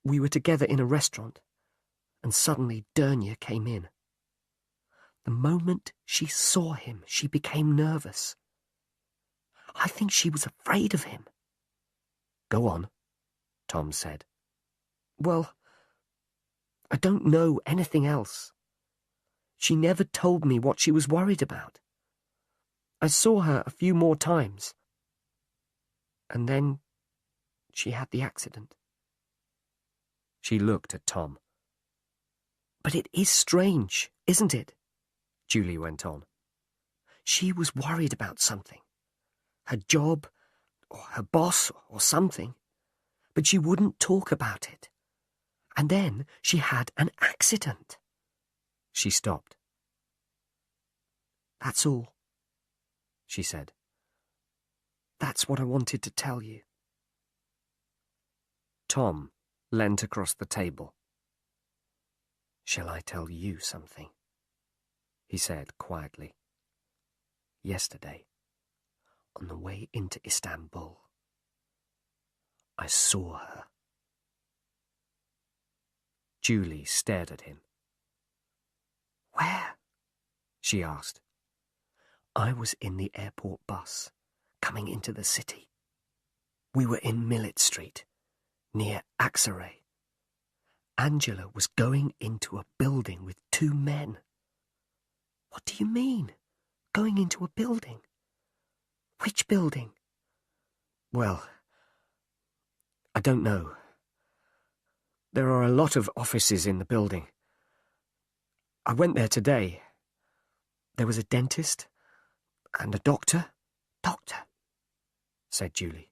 we were together in a restaurant, and suddenly Dernia came in. The moment she saw him, she became nervous. I think she was afraid of him." "Go on," Tom said. "Well, I don't know anything else. She never told me what she was worried about. I saw her a few more times. And then she had the accident." She looked at Tom. "But it is strange, isn't it?" Julie went on. "She was worried about something. Her job, or her boss, or something. But she wouldn't talk about it. And then she had an accident." She stopped. "That's all," she said. "That's what I wanted to tell you." Tom leant across the table. "Shall I tell you something?" he said quietly. "Yesterday, on the way into Istanbul, I saw her." Julie stared at him. "Where?" she asked. "I was in the airport bus, coming into the city. We were in Millet Street, near Aksaray. Angela was going into a building with 2 men." "What do you mean, going into a building? Which building?" "Well, I don't know. There are a lot of offices in the building. I went there today. There was a dentist and a doctor." "Doctor," said Julie.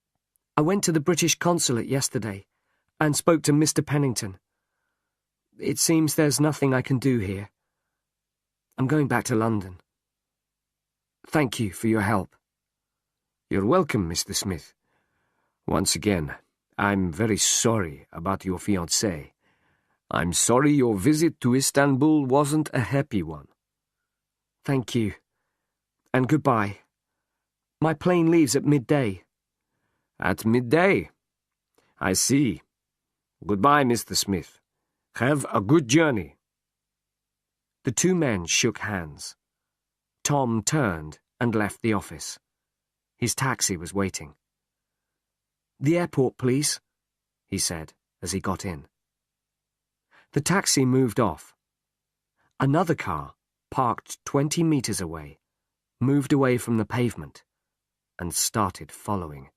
I went to the British Consulate yesterday and spoke to Mr. Pennington. It seems there's nothing I can do here. I'm going back to London. Thank you for your help. You're welcome, Mr. Smith. Once again, I'm very sorry about your fiancée. I'm sorry your visit to Istanbul wasn't a happy one. Thank you. And goodbye. My plane leaves at midday. At midday? I see. Goodbye, Mr. Smith. Have a good journey. The two men shook hands. Tom turned and left the office. His taxi was waiting. The airport, please, he said as he got in. The taxi moved off. Another car, parked 20 meters away, moved away from the pavement and started following.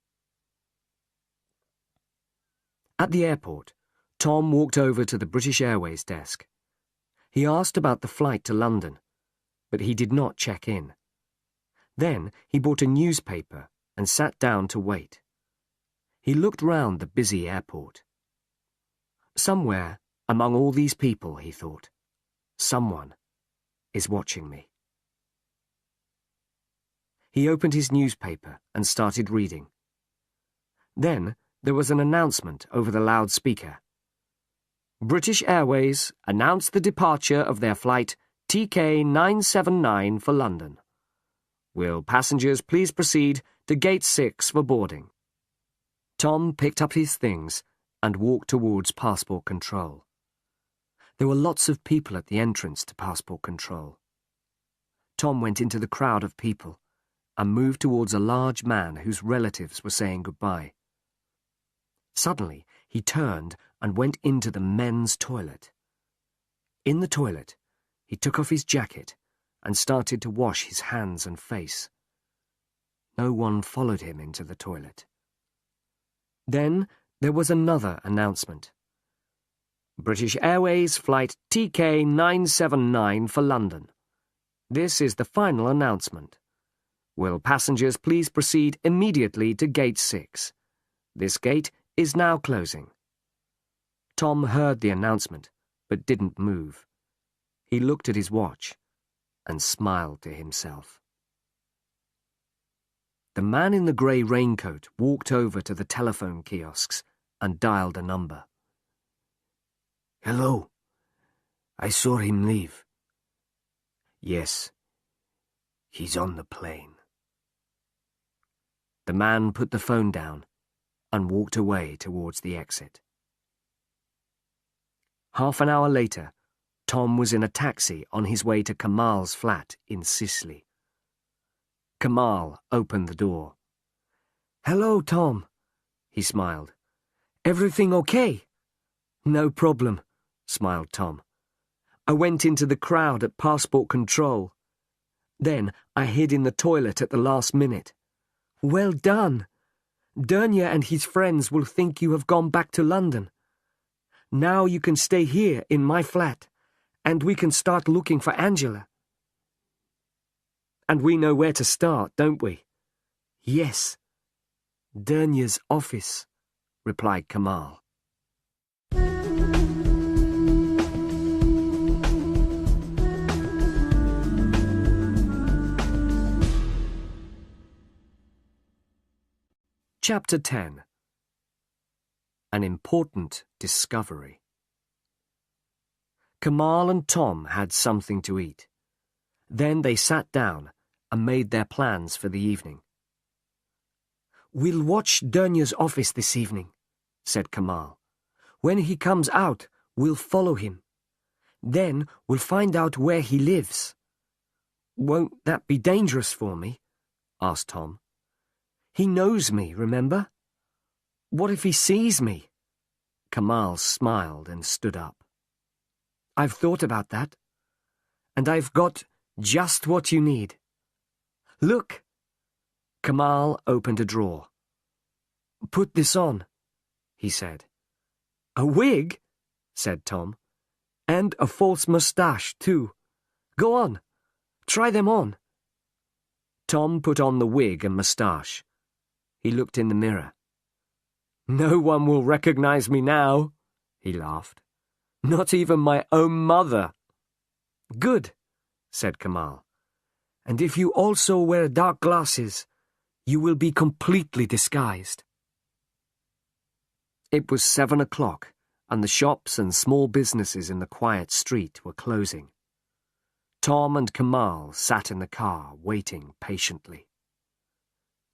At the airport, Tom walked over to the British Airways desk. He asked about the flight to London, but he did not check in. Then he bought a newspaper and sat down to wait. He looked round the busy airport. Somewhere among all these people, he thought, someone is watching me. He opened his newspaper and started reading. Then there was an announcement over the loudspeaker. British Airways announced the departure of their flight TK 979 for London. Will passengers please proceed to Gate 6 for boarding? Tom picked up his things and walked towards passport control. There were lots of people at the entrance to passport control. Tom went into the crowd of people and moved towards a large man whose relatives were saying goodbye. Suddenly, he turned and went into the men's toilet. In the toilet, he took off his jacket and started to wash his hands and face. No one followed him into the toilet. Then there was another announcement. British Airways flight TK 979 for London. This is the final announcement. Will passengers please proceed immediately to Gate 6? This gate is now closing. Tom heard the announcement, but didn't move. He looked at his watch and smiled to himself. The man in the grey raincoat walked over to the telephone kiosks and dialed a number. Hello. I saw him leave. Yes. He's on the plane. The man put the phone down and walked away towards the exit. Half an hour later, Tom was in a taxi on his way to Kamal's flat in Sicily. Kamal opened the door. Hello, Tom, he smiled. Everything okay? No problem, smiled Tom. I went into the crowd at passport control. Then I hid in the toilet at the last minute. Well done. Dernier and his friends will think you have gone back to London. Now you can stay here in my flat, and we can start looking for Angela. And we know where to start, don't we? Yes. Dernier's office, replied Kamal. Chapter 10. An important discovery. Kamal and Tom had something to eat. Then they sat down and made their plans for the evening. We'll watch Dernier's office this evening, said Kamal. When he comes out, we'll follow him. Then we'll find out where he lives. Won't that be dangerous for me? Asked Tom. He knows me, remember? What if he sees me? Kamal smiled and stood up. I've thought about that, and I've got just what you need. Look! Kamal opened a drawer. Put this on, he said. A wig? Said Tom. And a false moustache, too. Go on, try them on. Tom put on the wig and moustache. He looked in the mirror. No one will recognize me now, he laughed. Not even my own mother. Good, said Kamal. And if you also wear dark glasses, you will be completely disguised. It was 7 o'clock, and the shops and small businesses in the quiet street were closing. Tom and Kamal sat in the car, waiting patiently.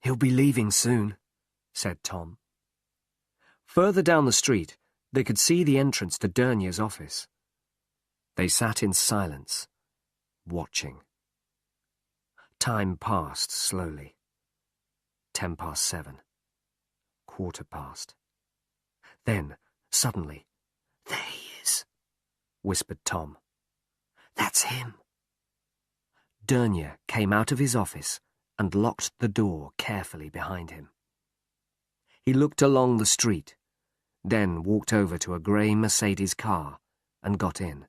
He'll be leaving soon, said Tom. Further down the street, they could see the entrance to Dernier's office. They sat in silence, watching. Time passed slowly. 7:10. 7:15. Then, suddenly, "There he is," whispered Tom. "That's him." Dernier came out of his office and locked the door carefully behind him. He looked along the street, then walked over to a grey Mercedes car and got in.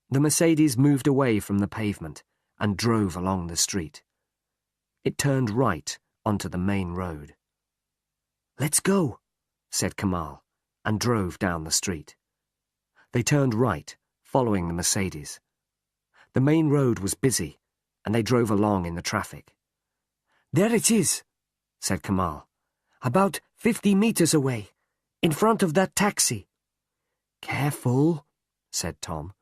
The Mercedes moved away from the pavement and drove along the street. It turned right onto the main road. "Let's go," said Kamal, and drove down the street. They turned right, following the Mercedes. The main road was busy, and they drove along in the traffic. "There it is," said Kamal. "About 50 meters away, in front of that taxi." "Careful," said Tom.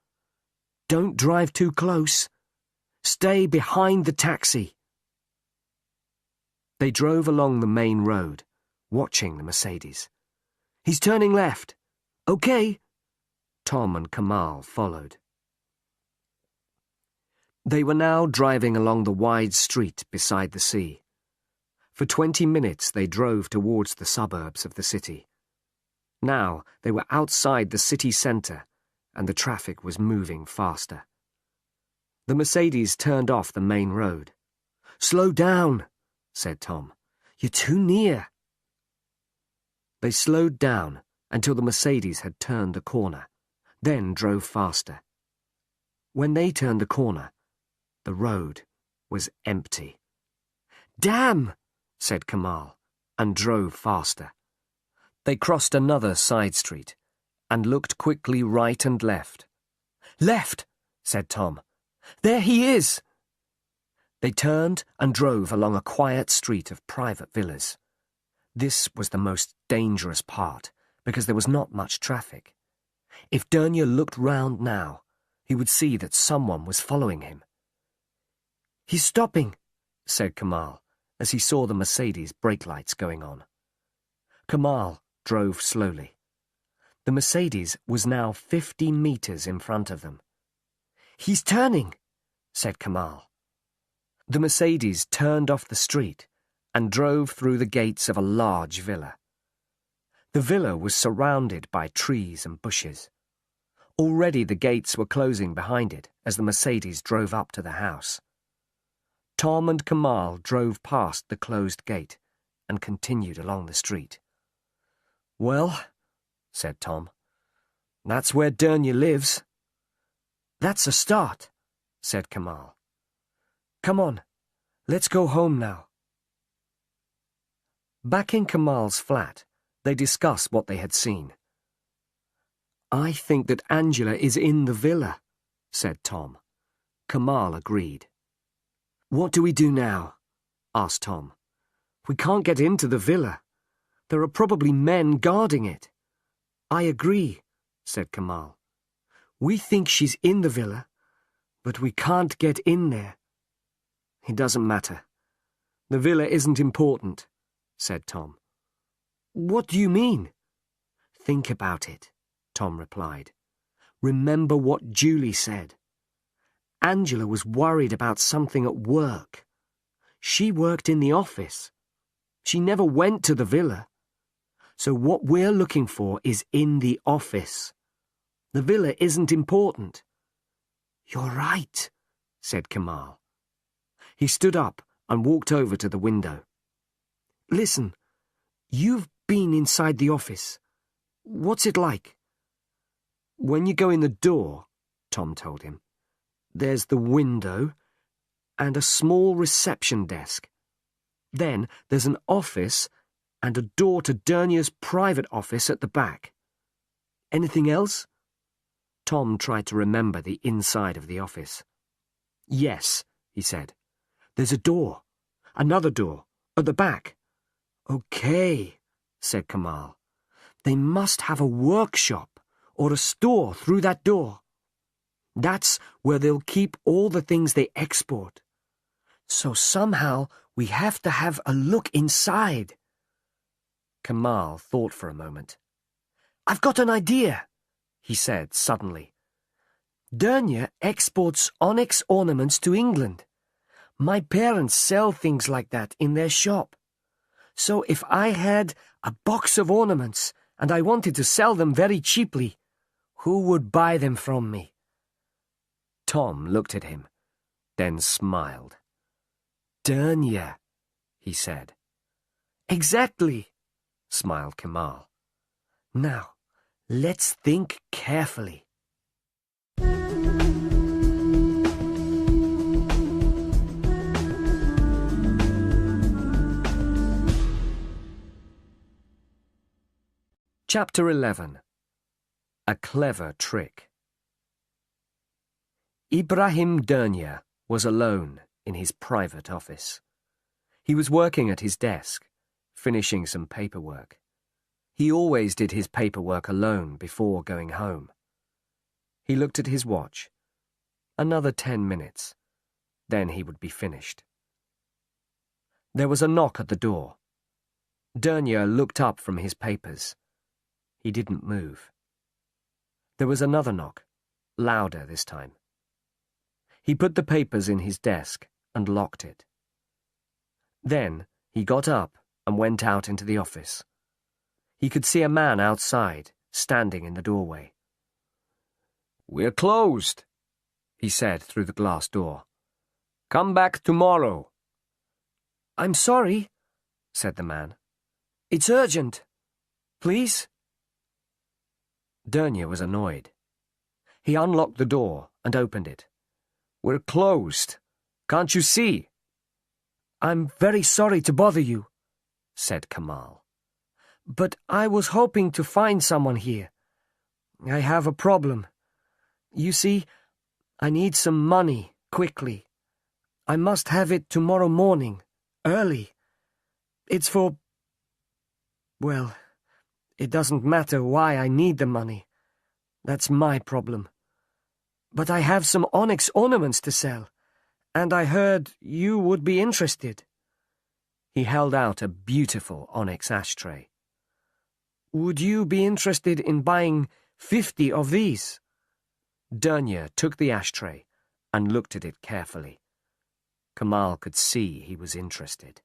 "Don't drive too close. Stay behind the taxi." They drove along the main road, watching the Mercedes. "He's turning left." "Okay." Tom and Kamal followed. They were now driving along the wide street beside the sea. For 20 minutes they drove towards the suburbs of the city. Now they were outside the city centre, and the traffic was moving faster. The Mercedes turned off the main road. "Slow down," said Tom. "You're too near." They slowed down until the Mercedes had turned the corner, then drove faster. When they turned the corner, the road was empty. "Damn!" said Kamal, and drove faster. They crossed another side street and looked quickly right and left. "Left," said Tom. "There he is." They turned and drove along a quiet street of private villas. This was the most dangerous part, because there was not much traffic. If Dernier looked round now, he would see that someone was following him. "He's stopping," said Kamal, as he saw the Mercedes brake lights going on. Kamal drove slowly. The Mercedes was now 50 meters in front of them. "He's turning," said Kamal. The Mercedes turned off the street and drove through the gates of a large villa. The villa was surrounded by trees and bushes. Already the gates were closing behind it as the Mercedes drove up to the house. Tom and Kamal drove past the closed gate and continued along the street. "Well," said Tom, "that's where Dernier lives." "That's a start," said Kamal. "Come on, let's go home now." Back in Kamal's flat, they discussed what they had seen. "I think that Angela is in the villa," said Tom. Kamal agreed. "What do we do now?" asked Tom. "We can't get into the villa. There are probably men guarding it." "I agree," said Kamal. "We think she's in the villa, but we can't get in there." "It doesn't matter. The villa isn't important," said Tom. "What do you mean?" "Think about it," Tom replied. "Remember what Julie said. Angela was worried about something at work. She worked in the office. She never went to the villa. So what we're looking for is in the office. The villa isn't important." "You're right," said Kamal. He stood up and walked over to the window. "Listen, you've been inside the office. What's it like?" "When you go in the door," Tom told him, "there's the window and a small reception desk. Then there's an office and a door to Dernier's private office at the back. Anything else? Tom tried to remember the inside of the office. Yes, he said. There's a door. Another door. At the back. Okay, said Kamal. They must have a workshop or a store through that door. That's where they'll keep all the things they export. So somehow we have to have a look inside. Kamal thought for a moment. I've got an idea, he said suddenly. Dernier exports onyx ornaments to England. My parents sell things like that in their shop. So if I had a box of ornaments and I wanted to sell them very cheaply, who would buy them from me? Tom looked at him, then smiled. Dernier, he said. Exactly, smiled Kamal. Now, let's think carefully. Chapter 11. A Clever Trick. Ibrahim Dernier was alone in his private office. He was working at his desk, finishing some paperwork. He always did his paperwork alone before going home. He looked at his watch. Another 10 minutes. Then he would be finished. There was a knock at the door. Dernier looked up from his papers. He didn't move. There was another knock, louder this time. He put the papers in his desk and locked it. Then he got up and went out into the office. He could see a man outside, standing in the doorway. "We're closed," he said through the glass door. "Come back tomorrow." I'm sorry, said the man. It's urgent. Please? Dernier was annoyed. He unlocked the door and opened it. "We're closed. Can't you see?" I'm very sorry to bother you, said Kamal. But I was hoping to find someone here. I have a problem. You see, I need some money, quickly. I must have it tomorrow morning, early. It's for... Well, it doesn't matter why I need the money. That's my problem. But I have some onyx ornaments to sell, and I heard you would be interested. He held out a beautiful onyx ashtray. Would you be interested in buying 50 of these? Dernier took the ashtray and looked at it carefully. Kamal could see he was interested.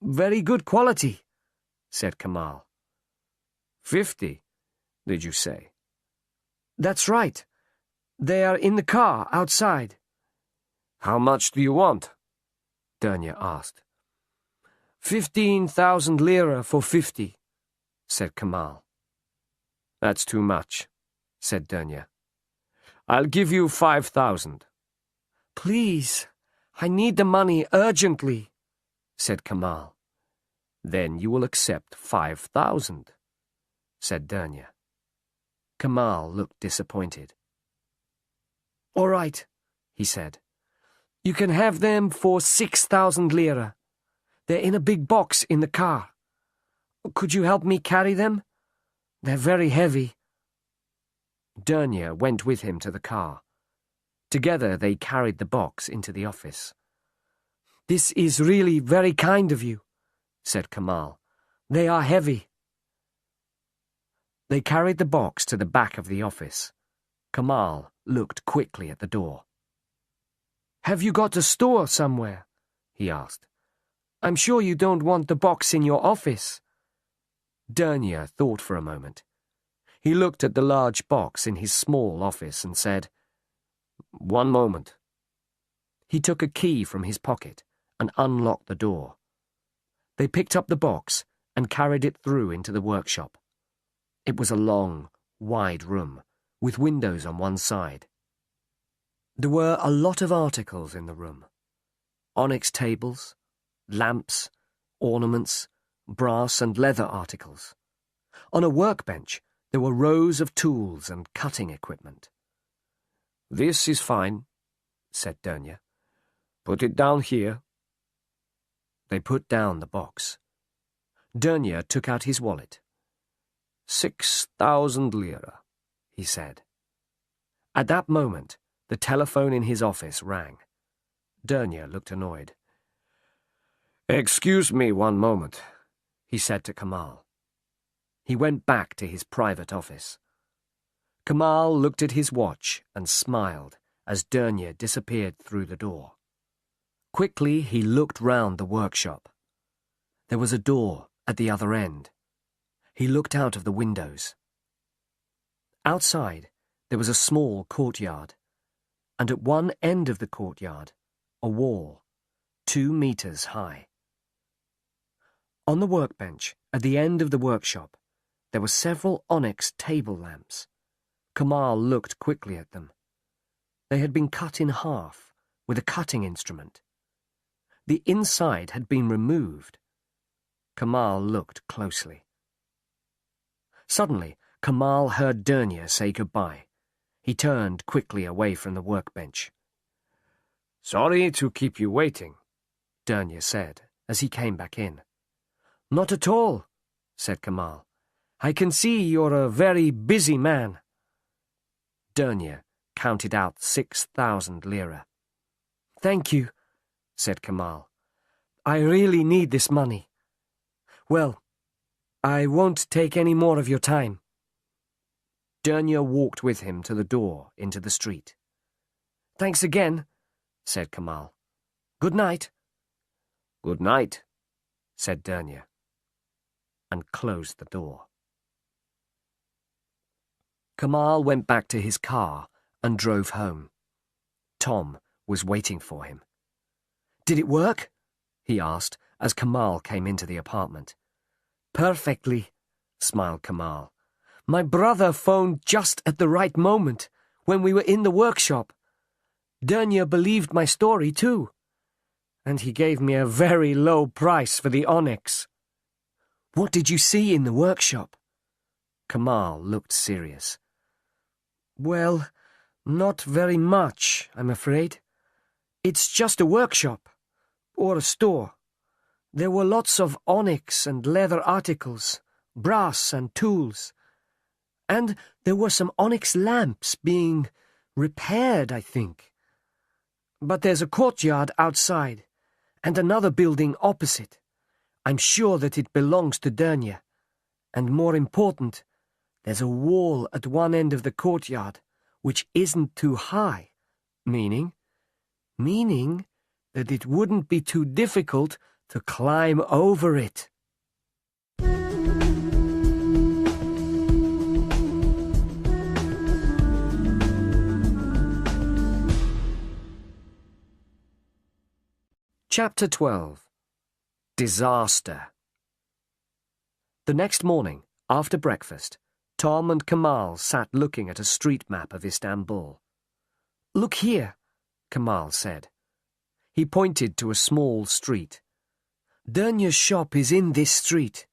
Very good quality, said Kamal. 50, did you say? That's right. They are in the car outside. How much do you want? Dernier asked. 15,000 lira for 50, said Kamal. That's too much, said Dernier. I'll give you 5,000. Please, I need the money urgently, said Kamal. Then you will accept 5,000, said Dernier. Kamal looked disappointed. All right, he said. You can have them for 6,000 lira. They're in a big box in the car. Could you help me carry them? They're very heavy. Dernier went with him to the car. Together they carried the box into the office. This is really very kind of you, said Kamal. They are heavy. They carried the box to the back of the office. Kamal looked quickly at the door. Have you got a store somewhere? He asked. I'm sure you don't want the box in your office. Dernier thought for a moment. He looked at the large box in his small office and said, "One moment." He took a key from his pocket and unlocked the door. They picked up the box and carried it through into the workshop. It was a long, wide room, with windows on one side. There were a lot of articles in the room. Onyx tables, lamps, ornaments, brass and leather articles. On a workbench, there were rows of tools and cutting equipment. "This is fine," said Dernier. "Put it down here." They put down the box. Dernier took out his wallet. 6,000 lira, he said. At that moment, the telephone in his office rang. Dernier looked annoyed. "Excuse me one moment," he said to Kamal. He went back to his private office. Kamal looked at his watch and smiled as Dernier disappeared through the door. Quickly he looked round the workshop. There was a door at the other end. He looked out of the windows. Outside, there was a small courtyard, and at one end of the courtyard, a wall, 2 meters high. On the workbench, at the end of the workshop, there were several onyx table lamps. Kamal looked quickly at them. They had been cut in half with a cutting instrument. The inside had been removed. Kamal looked closely. Suddenly, Kamal heard Dernier say goodbye. He turned quickly away from the workbench. "Sorry to keep you waiting," Dernier said as he came back in. "Not at all," said Kamal. "I can see you're a very busy man." Dernier counted out 6,000 lira. "Thank you," said Kamal. "I really need this money. Well, I won't take any more of your time." Dernier walked with him to the door into the street. "Thanks again," said Kamal. "Good night." "Good night," said Dernier, and closed the door. Kamal went back to his car and drove home. Tom was waiting for him. "Did it work?" he asked as Kamal came into the apartment. "Perfectly," smiled Kamal. "My brother phoned just at the right moment, when we were in the workshop. Dernier believed my story too, and he gave me a very low price for the onyx." "What did you see in the workshop?" Kamal looked serious. "Well, not very much, I'm afraid. It's just a workshop, or a store. There were lots of onyx and leather articles, brass and tools. And there were some onyx lamps being repaired, I think. But there's a courtyard outside, and another building opposite. I'm sure that it belongs to Dernier. And more important, there's a wall at one end of the courtyard, which isn't too high, meaning that it wouldn't be too difficult to climb over it." Chapter 12. Disaster. The next morning, after breakfast, Tom and Kamal sat looking at a street map of Istanbul. "Look here," Kamal said. He pointed to a small street. "Dernier's shop is in this street.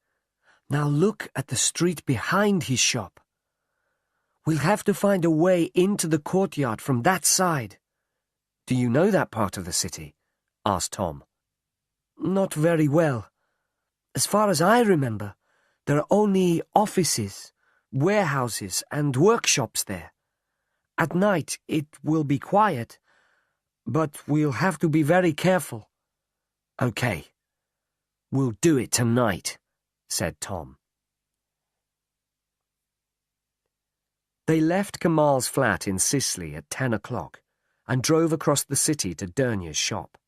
Now look at the street behind his shop. We'll have to find a way into the courtyard from that side." "Do you know that part of the city?" asked Tom. "Not very well. As far as I remember, there are only offices, warehouses, and workshops there. At night it will be quiet, but we'll have to be very careful." "Okay. We'll do it tonight," said Tom. They left Kamal's flat in Sicily at 10 o'clock and drove across the city to Dernier's shop.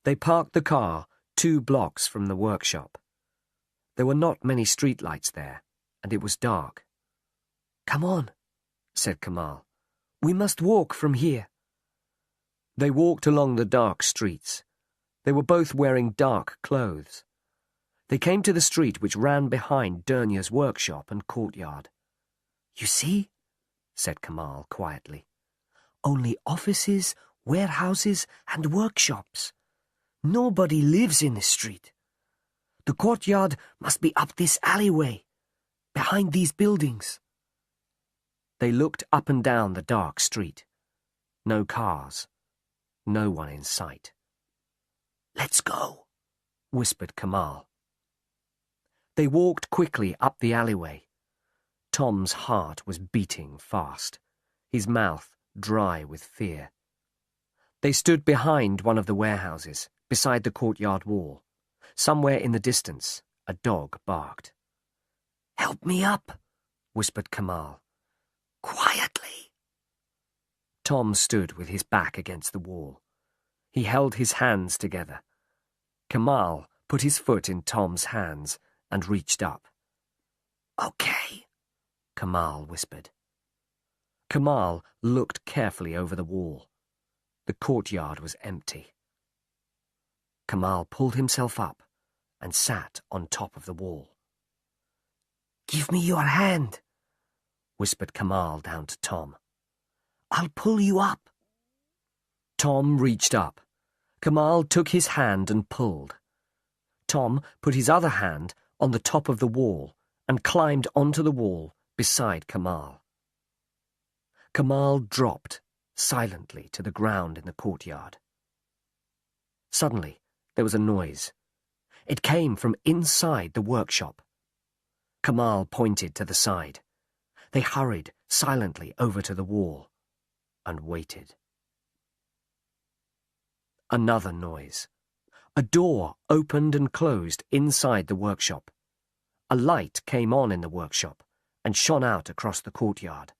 They parked the car 2 blocks from the workshop. There were not many streetlights there, and it was dark. "Come on," said Kamal. "We must walk from here." They walked along the dark streets. They were both wearing dark clothes. They came to the street which ran behind Dernier's workshop and courtyard. "You see?" said Kamal quietly. "Only offices, warehouses, and workshops. Nobody lives in this street. The courtyard must be up this alleyway, behind these buildings. They looked up and down the dark street. No cars. No one in sight. "Let's go," whispered Kamal. They walked quickly up the alleyway. Tom's heart was beating fast, his mouth dry with fear. They stood behind one of the warehouses, beside the courtyard wall. Somewhere in the distance, a dog barked. "Help me up," whispered Kamal. "Quietly." Tom stood with his back against the wall. He held his hands together. Kamal put his foot in Tom's hands and reached up. "Okay," Kamal whispered. Kamal looked carefully over the wall. The courtyard was empty. Kamal pulled himself up and sat on top of the wall. "Give me your hand," whispered Kamal down to Tom. "I'll pull you up." Tom reached up. Kamal took his hand and pulled. Tom put his other hand on the top of the wall and climbed onto the wall beside Kamal. Kamal dropped silently to the ground in the courtyard. Suddenly, there was a noise. It came from inside the workshop. Kamal pointed to the side. They hurried silently over to the wall and waited. Another noise. A door opened and closed inside the workshop. A light came on in the workshop and shone out across the courtyard.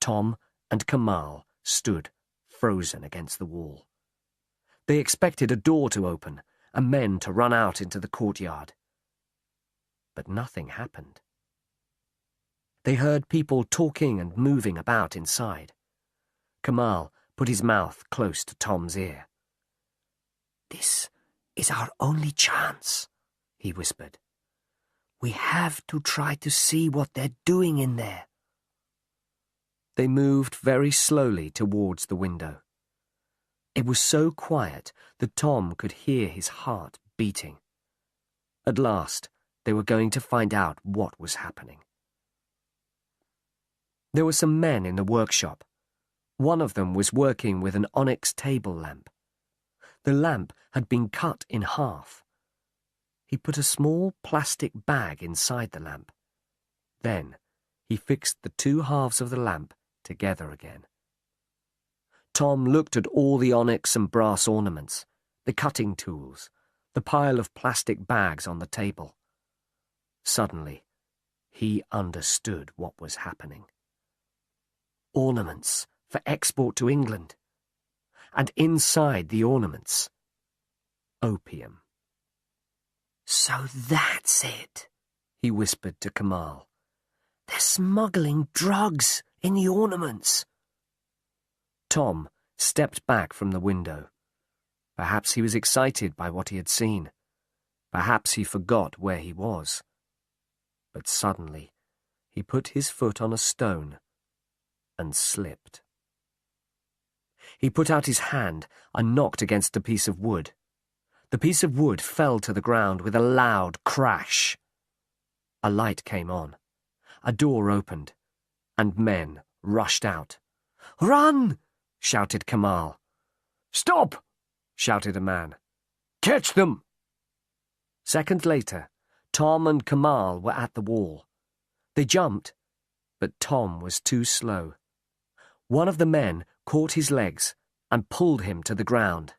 Tom and Kamal stood frozen against the wall. They expected a door to open and men to run out into the courtyard. But nothing happened. They heard people talking and moving about inside. Kamal put his mouth close to Tom's ear. "This is our only chance," he whispered. "We have to try to see what they're doing in there." They moved very slowly towards the window. It was so quiet that Tom could hear his heart beating. At last, they were going to find out what was happening. There were some men in the workshop. One of them was working with an onyx table lamp. The lamp had been cut in half. He put a small plastic bag inside the lamp. Then he fixed the two halves of the lamp together again. Tom looked at all the onyx and brass ornaments, the cutting tools, the pile of plastic bags on the table. Suddenly, he understood what was happening. Ornaments for export to England. And inside the ornaments, opium. "So that's it," he whispered to Kamal. "They're smuggling drugs in the ornaments." Tom stepped back from the window. Perhaps he was excited by what he had seen. Perhaps he forgot where he was. But suddenly, he put his foot on a stone and slipped. He put out his hand and knocked against a piece of wood. The piece of wood fell to the ground with a loud crash. A light came on. A door opened, and men rushed out. "Run!" shouted Kamal. "Stop!" shouted a man. "Catch them!" Seconds later, Tom and Kamal were at the wall. They jumped, but Tom was too slow. One of the men caught his legs and pulled him to the ground.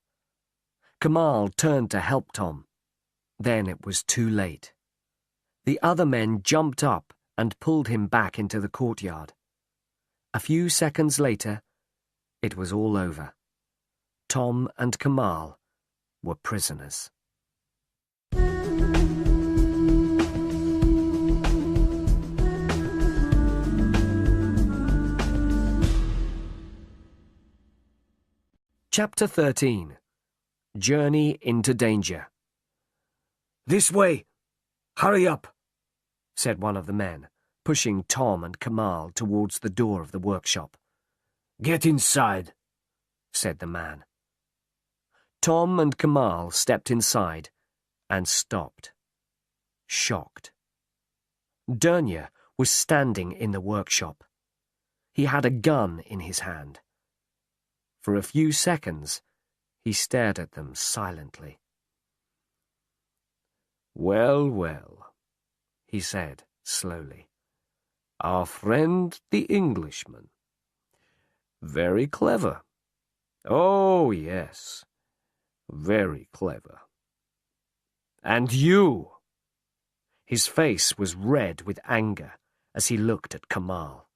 Kamal turned to help Tom. Then it was too late. The other men jumped up and pulled him back into the courtyard. A few seconds later, it was all over. Tom and Kamal were prisoners. Chapter 13. Journey into Danger. "This way! Hurry up!" said one of the men, pushing Tom and Kamal towards the door of the workshop. "Get inside," said the man. Tom and Kamal stepped inside and stopped. shocked. Dernier was standing in the workshop. He had a gun in his hand. For a few seconds, he stared at them silently. "Well, well," he said slowly. "Our friend the Englishman. Very clever. Oh, yes, very clever. And you!" His face was red with anger as he looked at Kamal.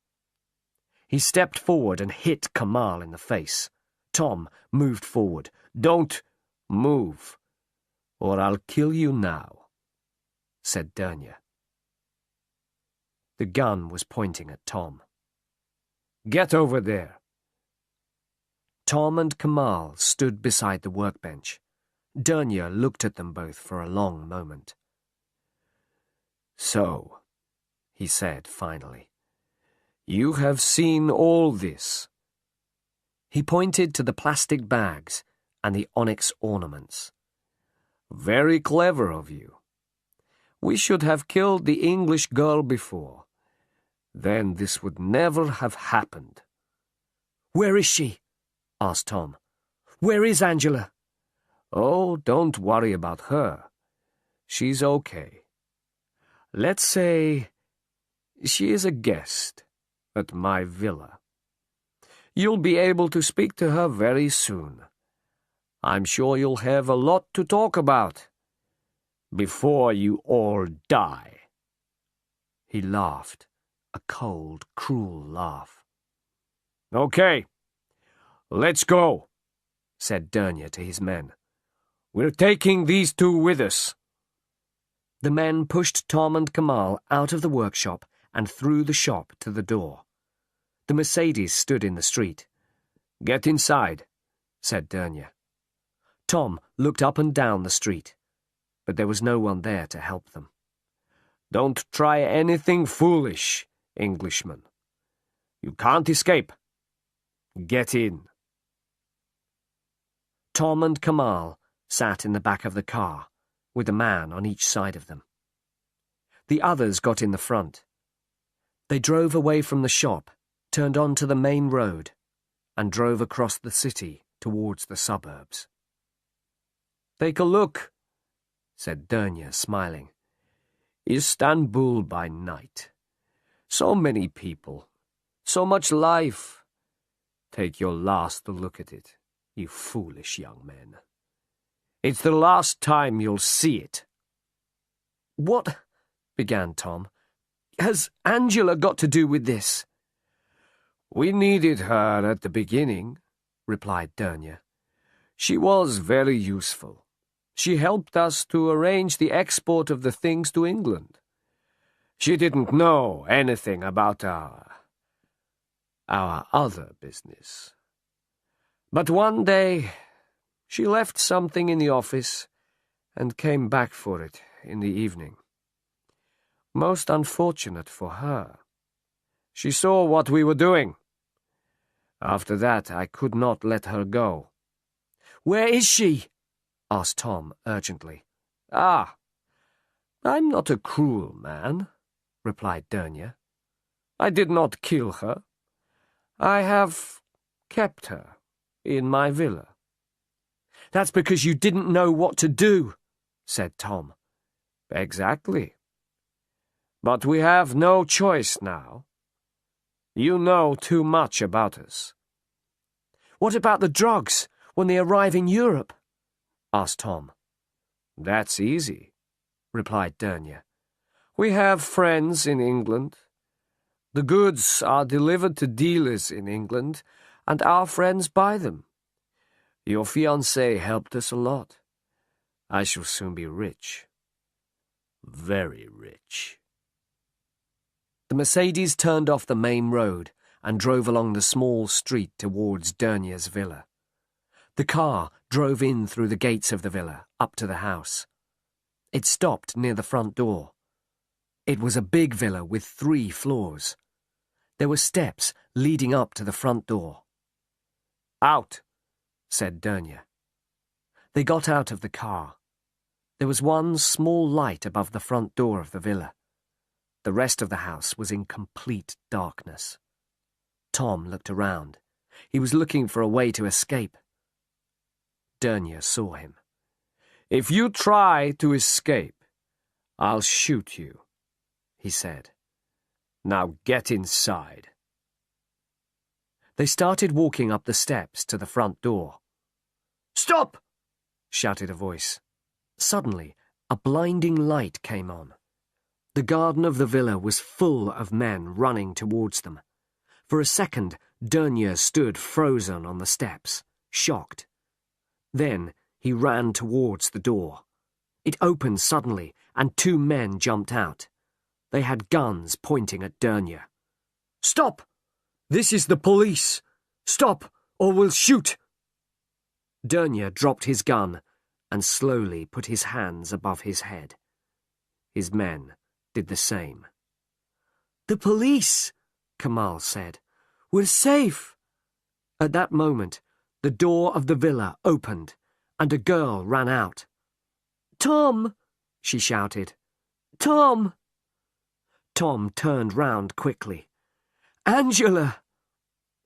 He stepped forward and hit Kamal in the face. Tom moved forward. "Don't move, or I'll kill you now," said Dernier. The gun was pointing at Tom. "Get over there." Tom and Kamal stood beside the workbench. Dernier looked at them both for a long moment. "So," he said finally, "you have seen all this." He pointed to the plastic bags and the onyx ornaments. "Very clever of you. We should have killed the English girl before. Then this would never have happened." "Where is she?" asked Tom. "Where is Angela?" "Oh, don't worry about her. She's okay. Let's say she is a guest at my villa. You'll be able to speak to her very soon. I'm sure you'll have a lot to talk about before you all die." He laughed, a cold, cruel laugh. "Okay, let's go," said Dernier to his men. "We're taking these two with us." The men pushed Tom and Kamal out of the workshop and through the shop to the door. The Mercedes stood in the street. "Get inside," said Dernier. Tom looked up and down the street, but there was no one there to help them. "Don't try anything foolish, Englishman. You can't escape. Get in." Tom and Kamal sat in the back of the car, with a man on each side of them. The others got in the front. They drove away from the shop, turned onto the main road, and drove across the city towards the suburbs. "Take a look," said Dernier, smiling. "Istanbul by night. So many people, so much life. Take your last look at it, you foolish young men. It's the last time you'll see it." "What," began Tom, "has Angela got to do with this?" "We needed her at the beginning," replied Dernier. "She was very useful. She helped us to arrange the export of the things to England. She didn't know anything about our other business. But one day she left something in the office and came back for it in the evening. Most unfortunate for her. She saw what we were doing. After that, I could not let her go." "Where is she?" asked Tom urgently. "Ah, I'm not a cruel man," replied Dernier. "I did not kill her. I have kept her in my villa." "That's because you didn't know what to do," said Tom. "Exactly. But we have no choice now. You know too much about us." "What about the drugs when they arrive in Europe?" asked Tom. "That's easy," replied Dernier. "We have friends in England. The goods are delivered to dealers in England, and our friends buy them. Your fiancé helped us a lot. I shall soon be rich. Very rich." The Mercedes turned off the main road and drove along the small street towards Dernier's villa. The car drove in through the gates of the villa, up to the house. It stopped near the front door. It was a big villa with 3 floors. There were steps leading up to the front door. "Out," said Dernier. They got out of the car. There was one small light above the front door of the villa. The rest of the house was in complete darkness. Tom looked around. He was looking for a way to escape. Dernier saw him. "If you try to escape, I'll shoot you," he said. "Now get inside." They started walking up the steps to the front door. "Stop!" shouted a voice. Suddenly, a blinding light came on. The garden of the villa was full of men running towards them. For a second, Dernier stood frozen on the steps, shocked. Then he ran towards the door. It opened suddenly, and two men jumped out. They had guns pointing at Dernier. "Stop! This is the police! Stop, or we'll shoot!" Dernier dropped his gun and slowly put his hands above his head. His men did the same. "The police!" Kamal said. "We're safe!" At that moment, the door of the villa opened, and a girl ran out. "Tom!" she shouted. "Tom!" Tom turned round quickly. "Angela!"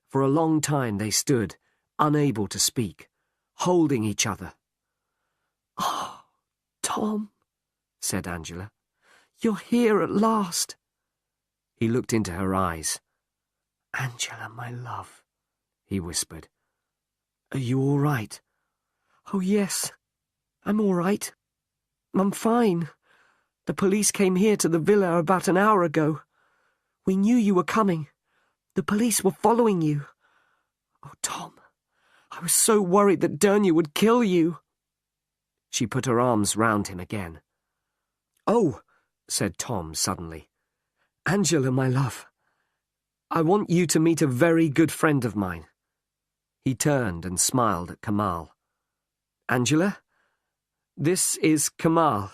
For a long time they stood, unable to speak, holding each other. "Oh, Tom," said Angela. "You're here at last." He looked into her eyes. "Angela, my love," he whispered. "Are you all right?" "Oh, yes, I'm all right. I'm fine. The police came here to the villa about an hour ago. We knew you were coming. The police were following you. Oh, Tom, I was so worried that Dernier would kill you." She put her arms round him again. "Oh," said Tom suddenly. "Angela, my love, I want you to meet a very good friend of mine." He turned and smiled at Kamal. "Angela, this is Kamal."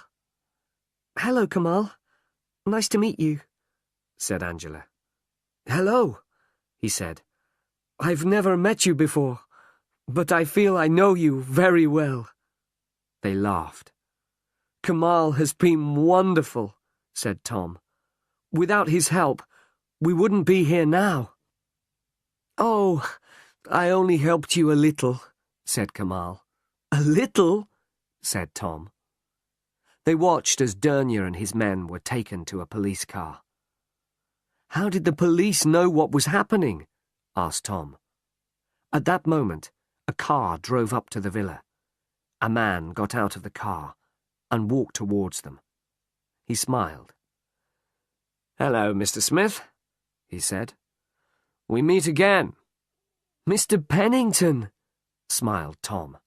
"Hello, Kamal. Nice to meet you," said Angela. "Hello," he said. "I've never met you before, but I feel I know you very well." They laughed. "Kamal has been wonderful," said Tom. "Without his help, we wouldn't be here now." "Oh, I only helped you a little," said Kamal. "A little?" said Tom. They watched as Dernier and his men were taken to a police car. "How did the police know what was happening?" asked Tom. At that moment, a car drove up to the villa. A man got out of the car and walked towards them. He smiled. "Hello, Mr. Smith," he said. "We meet again." "Mr. Pennington," smiled Tom.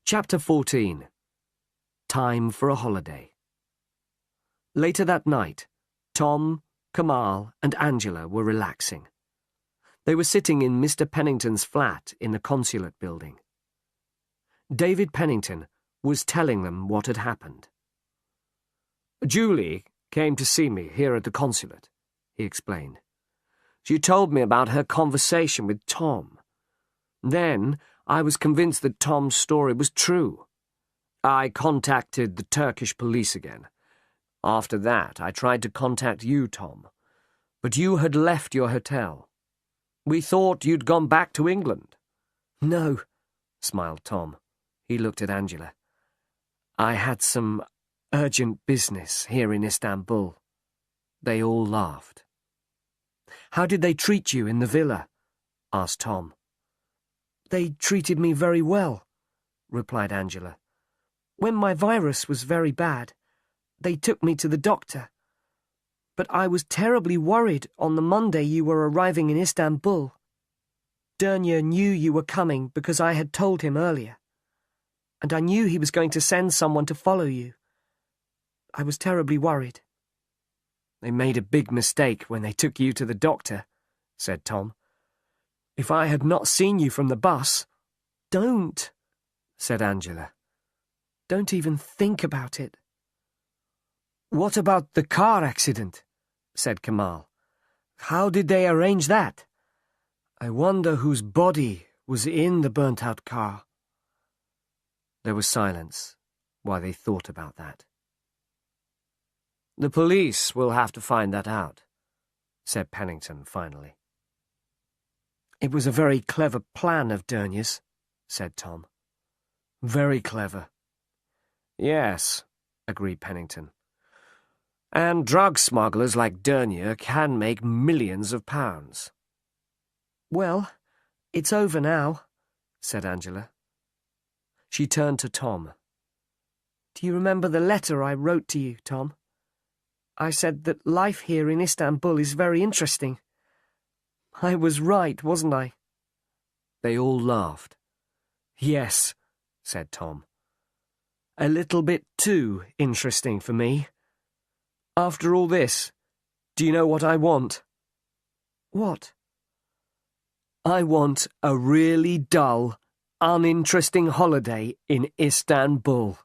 Chapter 14. Time for a holiday. Later that night, Tom, Kamal, and Angela were relaxing. They were sitting in Mr. Pennington's flat in the Consulate building. David Pennington was telling them what had happened. "Julie came to see me here at the Consulate," he explained. "She told me about her conversation with Tom. Then I was convinced that Tom's story was true. I contacted the Turkish police again. After that, I tried to contact you, Tom, but you had left your hotel. We thought you'd gone back to England." "No," smiled Tom. He looked at Angela. "I had some urgent business here in Istanbul." They all laughed. "How did they treat you in the villa?" asked Tom. "They treated me very well," replied Angela. "When my virus was very bad, they took me to the doctor. But I was terribly worried on the Monday you were arriving in Istanbul. Dernier knew you were coming because I had told him earlier, and I knew he was going to send someone to follow you. I was terribly worried." "They made a big mistake when they took you to the doctor," said Tom. "If I had not seen you from the bus—" "Don't," said Angela. "Don't even think about it." "What about the car accident?" said Kamal. "How did they arrange that? I wonder whose body was in the burnt-out car." There was silence while they thought about that. "The police will have to find that out," said Pennington finally. "It was a very clever plan of Dernier's," said Tom. "Very clever." "Yes," agreed Pennington. "And drug smugglers like Dernier can make millions of pounds." "Well, it's over now," said Angela. She turned to Tom. "Do you remember the letter I wrote to you, Tom? I said that life here in Istanbul is very interesting. I was right, wasn't I?" They all laughed. "Yes," said Tom. "A little bit too interesting for me. After all this, do you know what I want?" "What?" "I want a really dull, uninteresting holiday in Istanbul."